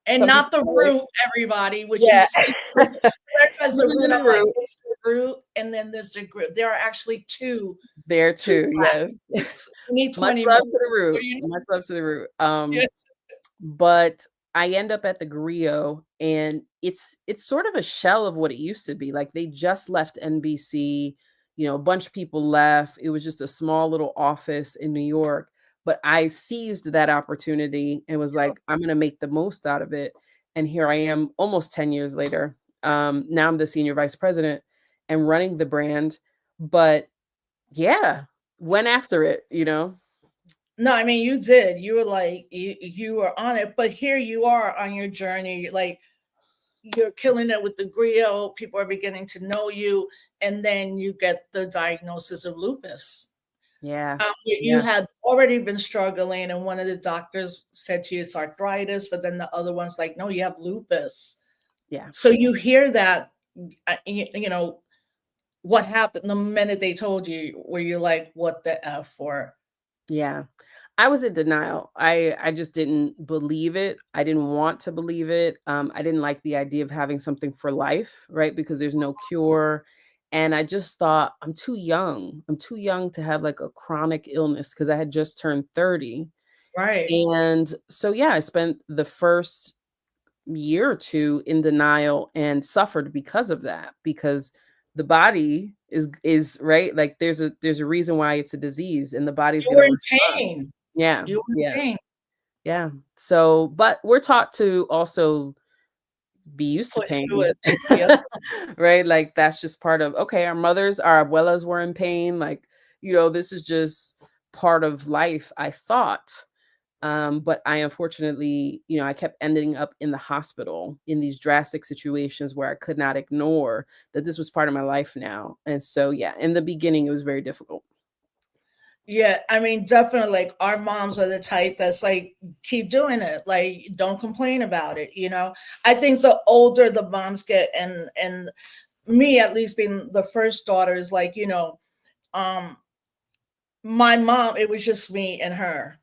And some not people the say, root, everybody, which you yeah, see. There's the living root. in I'm the like, root. it's the root, and then there's the group. There are actually There two too, yes. blacks. We need Much 20 love more. to the So root, much love to the root. yeah. But I end up at the Griot, and it's sort of a shell of what it used to be. Like they just left NBC, a bunch of people left. It was just a small little office in New York. But I seized that opportunity and was like, I'm gonna make the most out of it. And here I am almost 10 years later. Now I'm the senior vice president and running the brand. But yeah, went after it. No, I mean you did. You were like you were on it, but here you are on your journey. Like you're killing it with the griot. People are beginning to know you, and then you get the diagnosis of lupus. Yeah. You Yeah. had already been struggling, and one of the doctors said to you it's arthritis, but then the other one's like, no, you have lupus. Yeah. So you hear that, what happened the minute they told you, where you're like, what the F for? Yeah. I was in denial. I just didn't believe it. I didn't want to believe it. I didn't like the idea of having something for life, right? Because there's no cure. And I just thought, I'm too young. I'm too young to have like a chronic illness because I had just turned 30. Right. And so, yeah, I spent the first year or two in denial and suffered because of that, because the body is right. Like there's a reason why it's a disease and the body's You going were to in respond. pain. Yeah. You were in Yeah. pain. Yeah. So, but we're taught to also be used to Push through pain. it. Yep. Right? Like that's just part of, okay, our mothers, our abuelas were in pain. Like, this is just part of life, I thought. But I unfortunately, I kept ending up in the hospital in these drastic situations where I could not ignore that this was part of my life now. And so, yeah, in the beginning, it was very difficult. Yeah, I mean, definitely, like, our moms are the type that's like, keep doing it. Like, don't complain about it, you know? I think the older the moms get, and me at least being the first daughter is like, um, my mom, it was just me and her.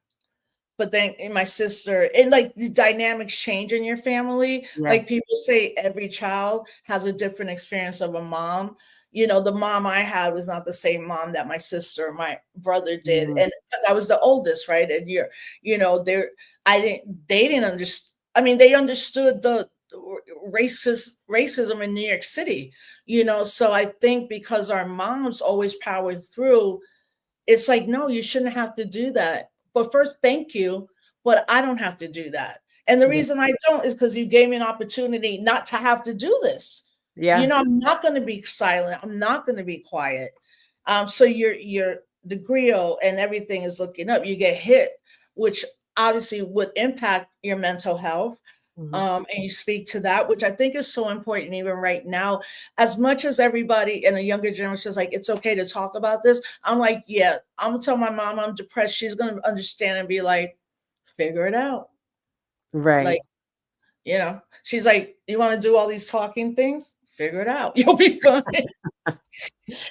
But then and my sister, and like the dynamics change in your family. Yeah. Like people say every child has a different experience of a mom. The mom I had was not the same mom that my sister or my brother did. Mm, And because I was the oldest, right? And they're they didn't understand. I mean, they understood the racism in New York City, so I think because our moms always powered through, it's like, no, you shouldn't have to do that. But first, thank you, but I don't have to do that. And the yeah. reason I don't is because you gave me an opportunity not to have to do this. Yeah. I'm not going to be silent. I'm not going to be quiet. So your the griot and everything is looking up. You get hit, which obviously would impact your mental health. Mhm. And you speak to that, which I think is so important even right now. As much as everybody in the younger generation is like, it's okay to talk about this, I'm like, yeah, I'm gonna tell my mom I'm depressed. She's gonna understand and be like, figure it out. Right. Like, she's like, you want to do all these talking things? Figure it out. You'll be fine.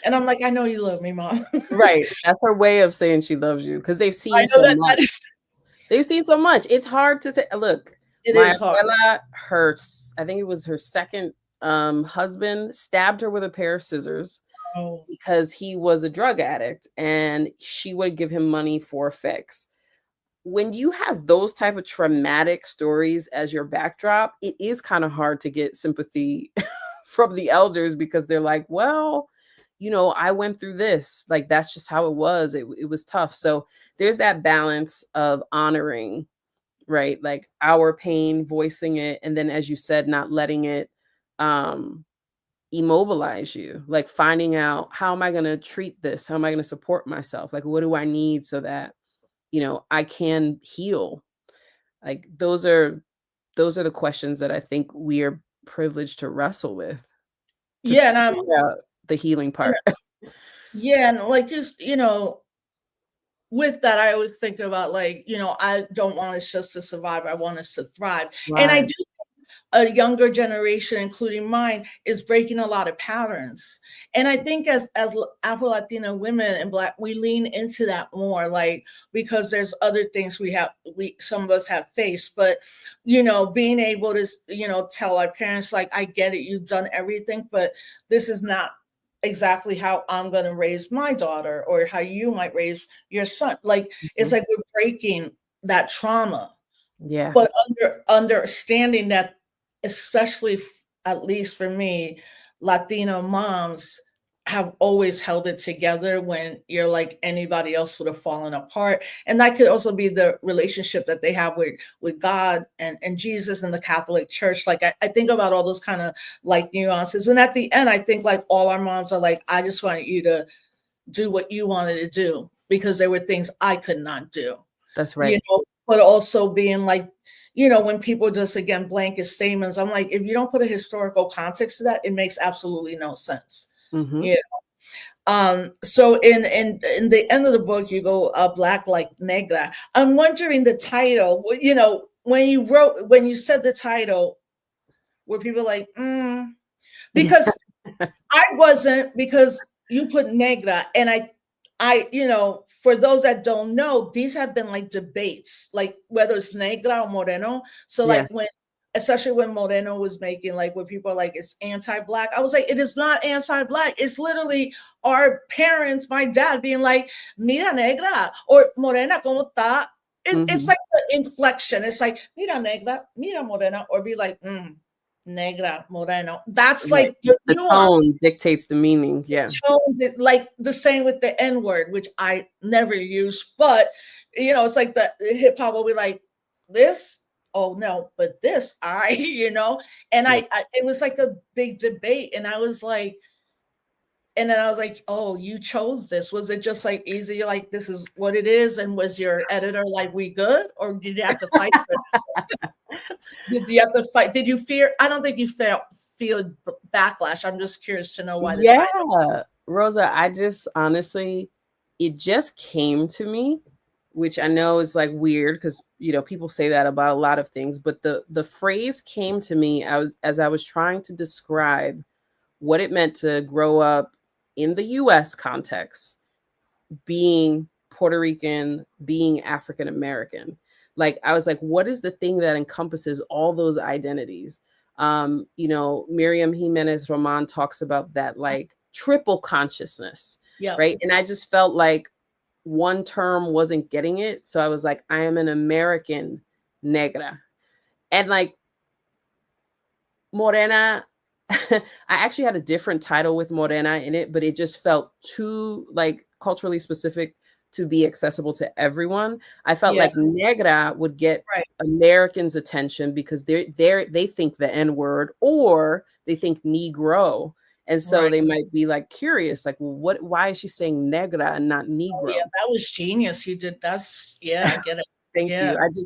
And I'm like, I know you love me, mom. Right. That's her way of saying she loves you because they've I seen know so that much. is They've seen so much. It's hard to say. Look, it my is hard. abuela, I think it was her second husband, stabbed her with a pair of scissors Oh, because he was a drug addict and she would give him money for a fix. When you have those type of traumatic stories as your backdrop, it is kind of hard to get sympathy from the elders because they're like, well, I went through this. Like that's just how it was. It was tough. So there's that balance of honoring, right? Like our pain, voicing it, and then as you said, not letting it um immobilize you. Like finding out, how am I going to treat this? How am I going to support myself? Like what do I need so that, I can heal? Like those are the questions that I think we are privileged to wrestle with to yeah, and figure out the healing and part. yeah, and like just with that, I always think about like, I don't want us just to survive. I want us to thrive. And I Right. do a younger generation, including mine, is breaking a lot of patterns. And I think as Afro-Latina women and Black, we lean into that more, like because there's other things we some of us have faced, but being able to tell our parents like, I get it, you've done everything, but this is not exactly how I'm going to raise my daughter or how you might raise your son. Like it's Mhm. like we're breaking that trauma, Yeah. but understanding that, especially at least for me, Latino moms have always held it together when you're like anybody else would have fallen apart. And that could also be the relationship that they have with God and Jesus and the Catholic Church. Like I think about all those kind of like nuances. And at the end, I think like all our moms are like, I just want you to do what you wanted to do because there were things I could not do, That's right. but also being like, when people just again blanket statements, I'm like, if you don't put a historical context to that, it makes absolutely no sense. Mhm. Yeah. So in the end of the book, you go Black like Negra. I'm wondering the title, when you said the title, were people like, because I wasn't, because you put Negra, and for those that don't know, these have been like debates, like whether it's Negra or Moreno. So Yeah. like when especially when Moreno was making, like, when people are like, it's anti-black. I was like, it is not anti-black. It's literally our parents, my dad being like, mira negra, or morena, ¿cómo está? It's like the inflection. It's like, mira negra, mira morena, or be like, negra, moreno. That's Right. like the The nuance. tone dictates the meaning. Yeah. Like the same with the N word, which I never use, but it's like the hip hop will be like this. Oh no, but this and Yeah. I it was like a big debate, and I was like, and then I was like, oh, you chose this. Was it just like easy? Like, this is what it is. And was your editor like, we good? Or did you have to fight for it? Did you have to fight? Did you fear? I don't think you feel backlash. I'm just curious to know why the Yeah, title. Rosa, I just honestly, it just came to me, which I know is like weird because people say that about a lot of things, but the phrase came to me as I was trying to describe what it meant to grow up in the US context, being Puerto Rican, being African American. Like, I was like, what is the thing that encompasses all those identities? Miriam Jimenez Roman talks about that, like, triple consciousness, Yeah. right? And I just felt like one term wasn't getting it. So I was like, I am an American negra. And like, Morena, I actually had a different title with Morena in it, but it just felt too like culturally specific to be accessible to everyone. I felt Yeah. like Negra would get Right. Americans' attention because they think the N word, or they think Negro. And so Right. they might be like curious, like, well, why is she saying Negra and not Oh, Negro? yeah, that was genius. You did. I get it. Thank Yeah. you.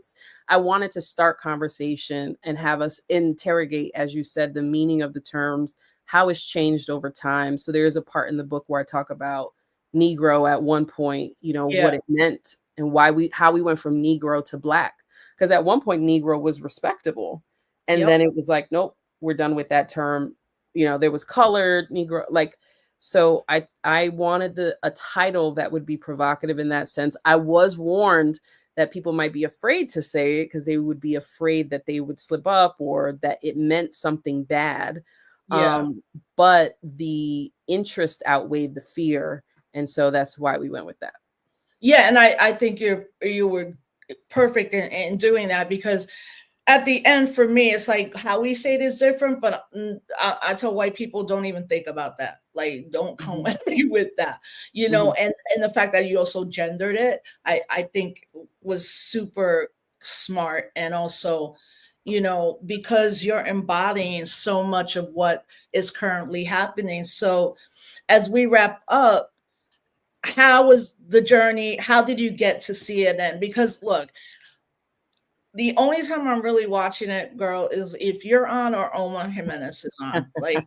I wanted to start conversation and have us interrogate, as you said, the meaning of the terms, how it's changed over time. So there's a part in the book where I talk about Negro at one point, Yeah. what it meant and how we went from Negro to Black. Because at one point Negro was respectable. And Yep. then it was like, nope, we're done with that term. There was colored Negro, like, so I wanted a title that would be provocative in that sense. I was warned that people might be afraid to say it because they would be afraid that they would slip up or that it meant something bad. Yeah. But the interest outweighed the fear. And so that's why we went with that. Yeah. And I think you were perfect in doing that, because at the end, for me, it's like how we say it is different, but I tell white people, don't even think about that. Like, don't come with me with that, and the fact that you also gendered it, I think was super smart. And also, because you're embodying so much of what is currently happening. So as we wrap up, how was the journey? How did you get to see it then? Because look, the only time I'm really watching it, girl, is if you're on or Omar Jimenez is on. Like,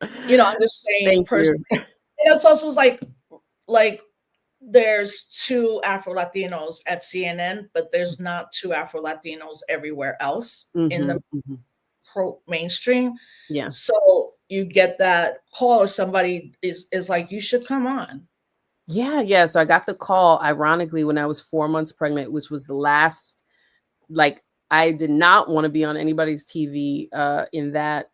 I'm just saying Thank you. personally. And it's also like there's two Afro Latinos at CNN, but there's not two Afro Latinos everywhere else in the mainstream. Yeah. So you get that call, or somebody is like, you should come on. Yeah. So I got the call, ironically, when I was 4 months pregnant, which was the last, like, I did not want to be on anybody's TV in that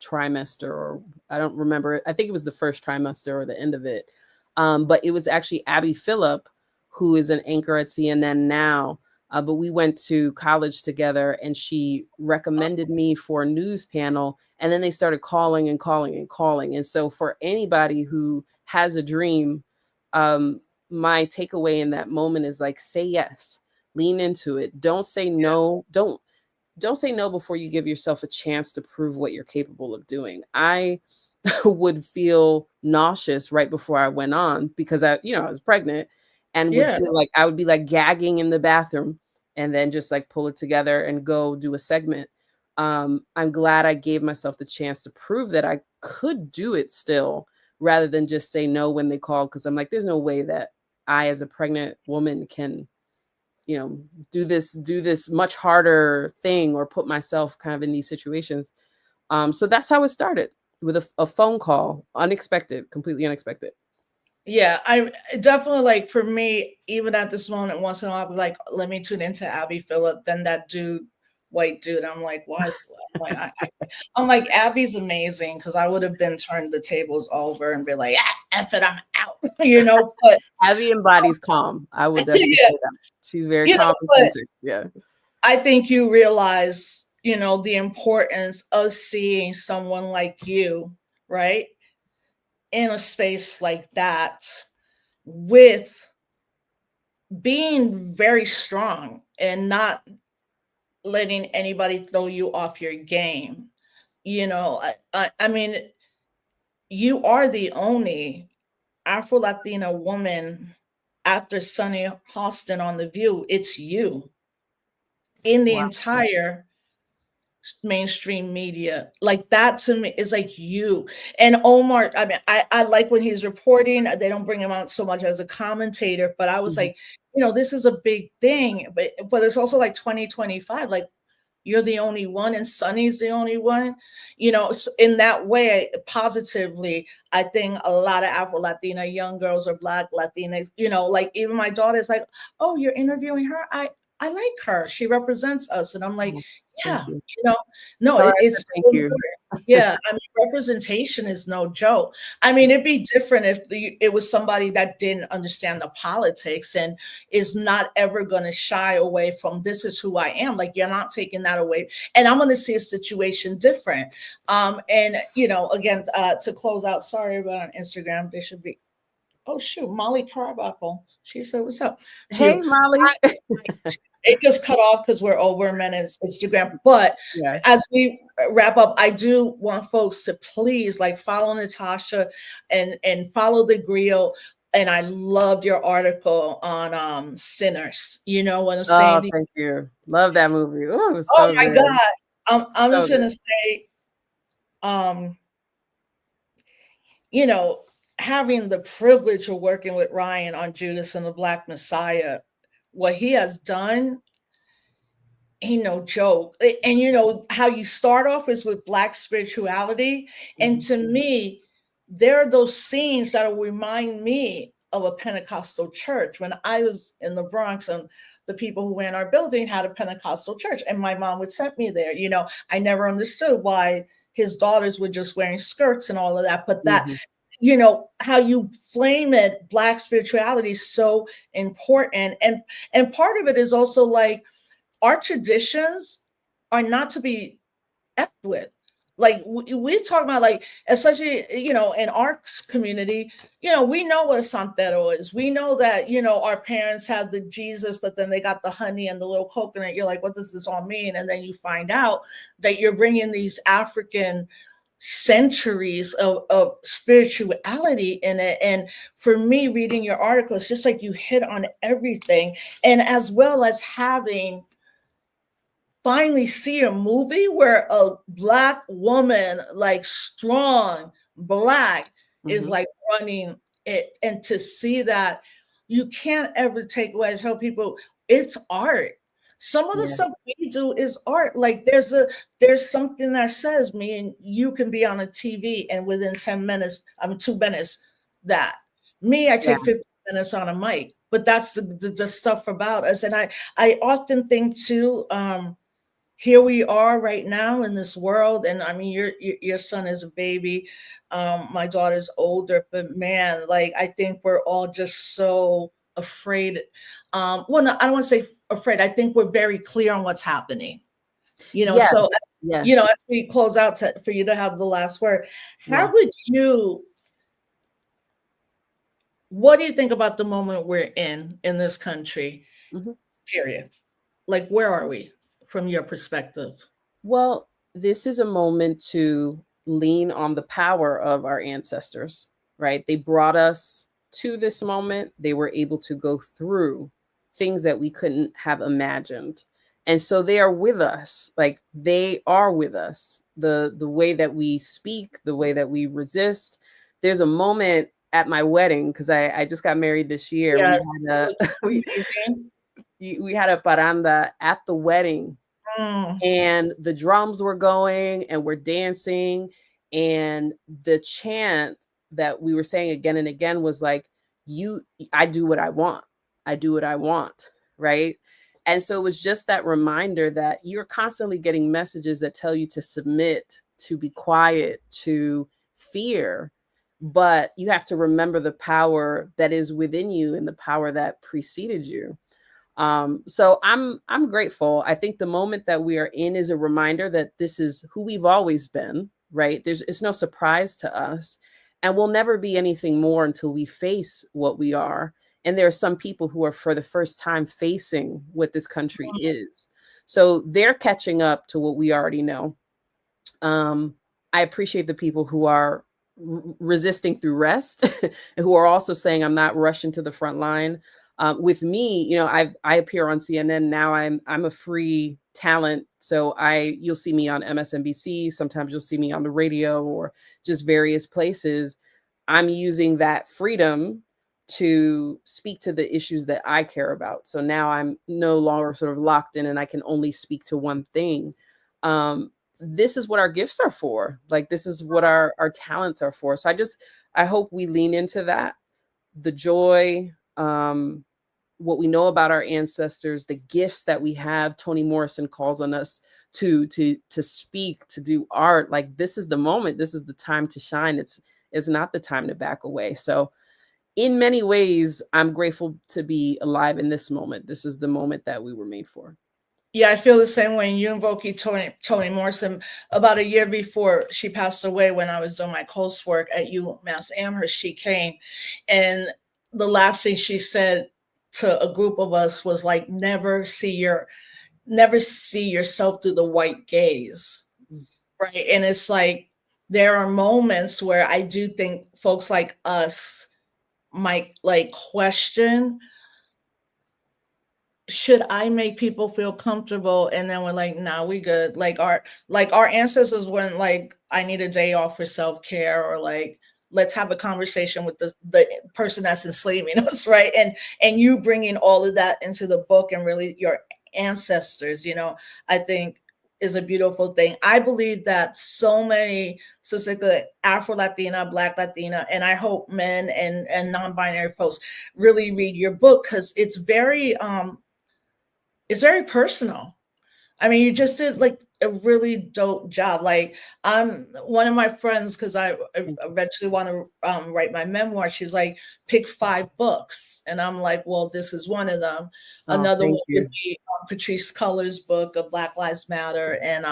trimester, or I don't remember. I think it was the first trimester or the end of it. But it was actually Abby Phillip, who is an anchor at CNN now. But we went to college together, and she recommended me for a news panel. And then they started calling and calling and calling. And so for anybody who has a dream, my takeaway in that moment is like, say yes, lean into it. Don't say no. Don't say no before you give yourself a chance to prove what you're capable of doing. I would feel nauseous right before I went on because I was pregnant, and would feel like I would be like gagging in the bathroom and then just like pull it together and go do a segment. I'm glad I gave myself the chance to prove that I could do it still, rather than just say no when they called. Cause I'm like, there's no way that I, as a pregnant woman, can do this much harder thing or put myself kind of in these situations. So that's how it started, with a phone call, unexpected, completely unexpected. Yeah, I definitely, like, for me, even at this moment, once in a while, I'll be like, let me tune into Abby Phillip. Then that dude white dude. I'm like, why is I'm like, Abby's amazing, because I would have been turned the tables over and be like, F it, I'm out, but Abby embodies calm. I would definitely yeah, say that. She's very calm and but centered. Yeah. I think you realize, the importance of seeing someone like you, right, in a space like that, with being very strong and not letting anybody throw you off your game. I mean, you are the only Afro-Latina woman after Sunny Hostin on The View. It's you in the Wow. entire mainstream media. Like, that to me is like you. And Omar, I mean, I like when he's reporting, they don't bring him out so much as a commentator, but I was Mhm. like, this is a big thing, but it's also like 2025, like, you're the only one and Sunny's the only one. It's in that way, positively, I think a lot of Afro-Latina young girls or Black Latinas, like, even my daughter's like, oh, you're interviewing her? I like her. She represents us. And I'm like, Oh, thank yeah, you. no, Sorry, I it's said thank so you. important. Yeah, I mean, representation is no joke. I mean, it'd be different if it was somebody that didn't understand the politics and is not ever going to shy away from, this is who I am. Like, you're not taking that away. And I'm going to see a situation different. And, again, to close out, sorry about on Instagram, they should be, oh, shoot, Molly Carbuncle. She said, what's up to Hey, you? Molly. It just cut off because we're over a minute Instagram. But Yeah. as we wrap up, I do want folks to please, like, follow Natasha and follow the Griot. And I loved your article on Sinners. You know what I'm Oh, saying? thank you. Love that movie. Oh, it was Oh so my good. God. I'm So just good. gonna say, um, having the privilege of working with Ryan on Judas and the Black Messiah, what he has done ain't no joke. And how you start off is with Black spirituality. And Mhm. to me, there are those scenes that'll remind me of a Pentecostal church. When I was in the Bronx, and the people who ran our building had a Pentecostal church, and my mom would send me there. I never understood why his daughters were just wearing skirts and all of that. But that, Mhm. how you flame it, Black spirituality is so important. And part of it is also like, our traditions are not to be effed with. Like, we talk about, like, especially, in our community, we know what a santero is. We know that, our parents had the Jesus, but then they got the honey and the little coconut. You're like, what does this all mean? And then you find out that you're bringing these African centuries of spirituality in it. And for me, reading your article, it's just like you hit on everything. And as well as having finally see a movie where a Black woman, like, strong Black, is Mhm. like running it. And to see that, you can't ever take away. I tell people, it's art. Some of the Yeah. stuff we do is art. Like, there's something that says, me and you can be on a TV, and within 10 minutes, I mean 2 minutes, that me, I Yeah. take 15 minutes on a mic. But that's the stuff about us. And I often think too, here we are right now in this world. And I mean, your son is a baby, my daughter's older, but man, like, I think we're all just so afraid. Well, no, I don't want to say afraid. I think we're very clear on what's happening, Yes. so Yes. as we close out, for you to have the last word, Yeah. how would you what do you think about the moment we're in this country, Mhm. period? Like, where are we from your perspective? Well, this is a moment to lean on the power of our ancestors, right? They brought us to this moment. They were able to go through things that we couldn't have imagined. And so they are with us. Like, they are with us. The way that we speak, the way that we resist. There's a moment at my wedding, because I just got married this year. We Yes, had a amazing. we had a paranda at the wedding, Mm. and the drums were going and we're dancing, and the chant that we were saying again and again was like, you I do what I want. I do what I want, right? And so it was just that reminder that you're constantly getting messages that tell you to submit, to be quiet, to fear. But you have to remember the power that is within you and the power that preceded you. So I'm grateful. I think the moment that we are in is a reminder that this is who we've always been, right? It's no surprise to us. And we'll never be anything more until we face what we are. And there are some people who are for the first time facing what this country is. So they're catching up to what we already know. I appreciate the people who are resisting through rest and who are also saying, I'm not rushing to the front line. With me, you know, I appear on CNN now. I'm a free talent, so you'll see me on MSNBC. Sometimes you'll see me on the radio or just various places. I'm using that freedom to speak to the issues that I care about. So now I'm no longer sort of locked in, and I can only speak to one thing. This is what our gifts are for. Like, this is what our talents are for. So I hope we lean into that, the joy, what we know about our ancestors, the gifts that we have. Toni Morrison calls on us to speak, to do art. Like, this is the moment. This is the time to shine. It's not the time to back away. So in many ways, I'm grateful to be alive in this moment. This is the moment that we were made for. Yeah, I feel the same way. You invoke Toni Morrison. About a year before she passed away, when I was doing my coursework at UMass Amherst, she came, and the last thing she said to a group of us was like, never see yourself through the white gaze. Right. And it's like, there are moments where I do think folks like us might like question, should I make people feel comfortable? And then we're like, nah, we good. Like our ancestors weren't like, I need a day off for self-care, or like, let's have a conversation with the person that's enslaving us, right? And you bringing all of that into the book, and really your ancestors, you know, I think is a beautiful thing. I believe that so many, specifically Afro-Latina, Black Latina, and I hope men and non-binary folks really read your book, because it's very personal. I mean, you just did like a really dope job. Like, I'm one of my friends, because I eventually want to write my memoir. She's like, pick 5 books, and I'm like, well, this is one of them. Another one would be Patrisse Cullors' book of Black Lives Matter, and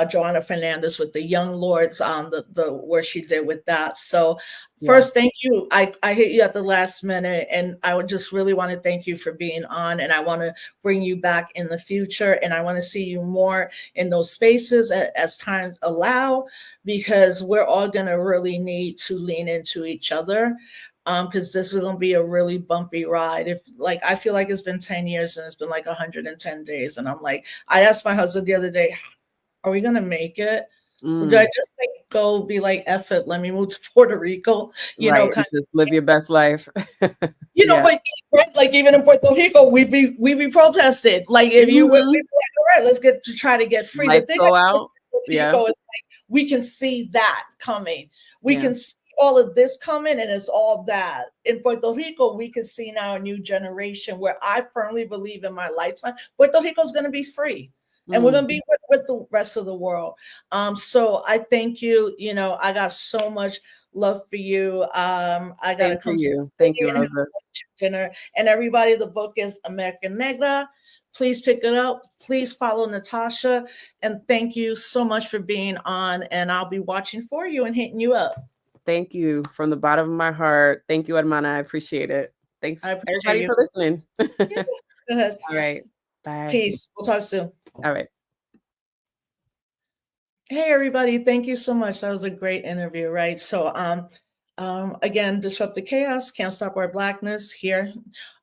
Joanna Fernandez with the Young Lords, the work she did with that. So first, thank you. I hit you at the last minute, and I would just really want to thank you for being on, and I want to bring you back in the future, and I want to see you more in those spaces as times allow, because we're all going to really need to lean into each other. Because this is going to be a really bumpy ride. If like, I feel like it's been 10 years and it's been like 110 days. And I'm like, I asked my husband the other day, are we going to make it? Did I just like go be like, F it, let me move to Puerto Rico, you know, kind just live your best life. you know, but like even in Puerto Rico, we be protested. Like, if you we'd be like, all right, let's try to get free. Lights the thing go out. Puerto Rico is like, we can see that coming. We can see all of this coming, and it's all bad. In Puerto Rico, we can see now a new generation where I firmly believe in my lifetime, Puerto Rico is going to be free. And we're going to be with the rest of the world. So I thank you. You know, I got so much love for you. I got to come to you. Thank you, Rosa. Dinner. And everybody, the book is American Negra. Please pick it up. Please follow Natasha. And thank you so much for being on. And I'll be watching for you and hitting you up. Thank you from the bottom of my heart. Thank you, Hermana. I appreciate it. Thanks, everybody, for listening. Go ahead. All right. Bye. Peace. We'll talk soon. All right. Hey, everybody. Thank you so much. That was a great interview, right? So, again, Disrupt the Chaos, Can't Stop Our Blackness here.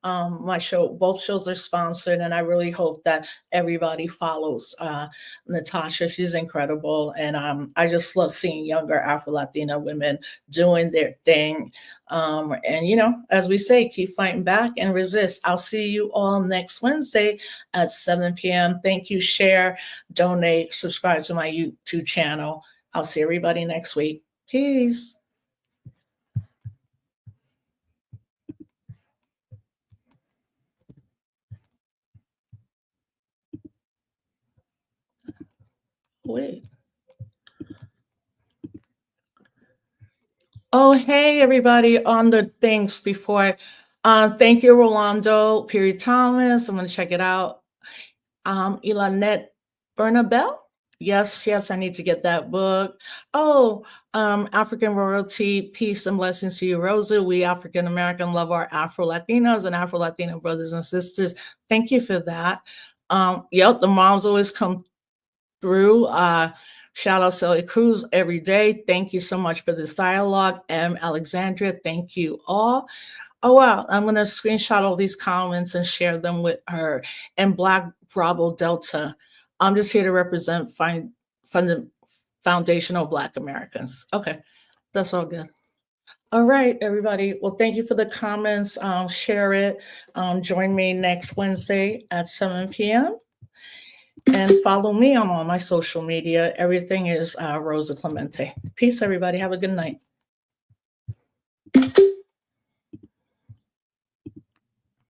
My show, both shows are sponsored, and I really hope that everybody follows Natasha. She's incredible. And I just love seeing younger Afro-Latina women doing their thing. And, you know, as we say, keep fighting back and resist. I'll see you all next Wednesday at 7 p.m. Thank you. Share, donate, subscribe to my YouTube channel. I'll see everybody next week. Peace. Wait. Oh, hey, everybody on the things before. Thank you, Rolando Piri Thomas. I'm going to check it out. Ilanette Bernabel. Yes, I need to get that book. Oh, African Royalty, Peace and Blessings to you, Rosa. We African American love our Afro-Latinos and Afro-Latino brothers and sisters. Thank you for that. Yep, the moms always come through. Shout out Celia Cruz every day. Thank you so much for this dialogue. Alexandria, thank you all. Oh, wow. I'm going to screenshot all these comments and share them with her. And Black Bravo Delta. I'm just here to represent foundational Black Americans. Okay, that's all good. All right, everybody. Well, thank you for the comments. Share it. Join me next Wednesday at 7 p.m. And follow me on all my social media. Everything is Rosa Clemente. Peace, everybody. Have a good night.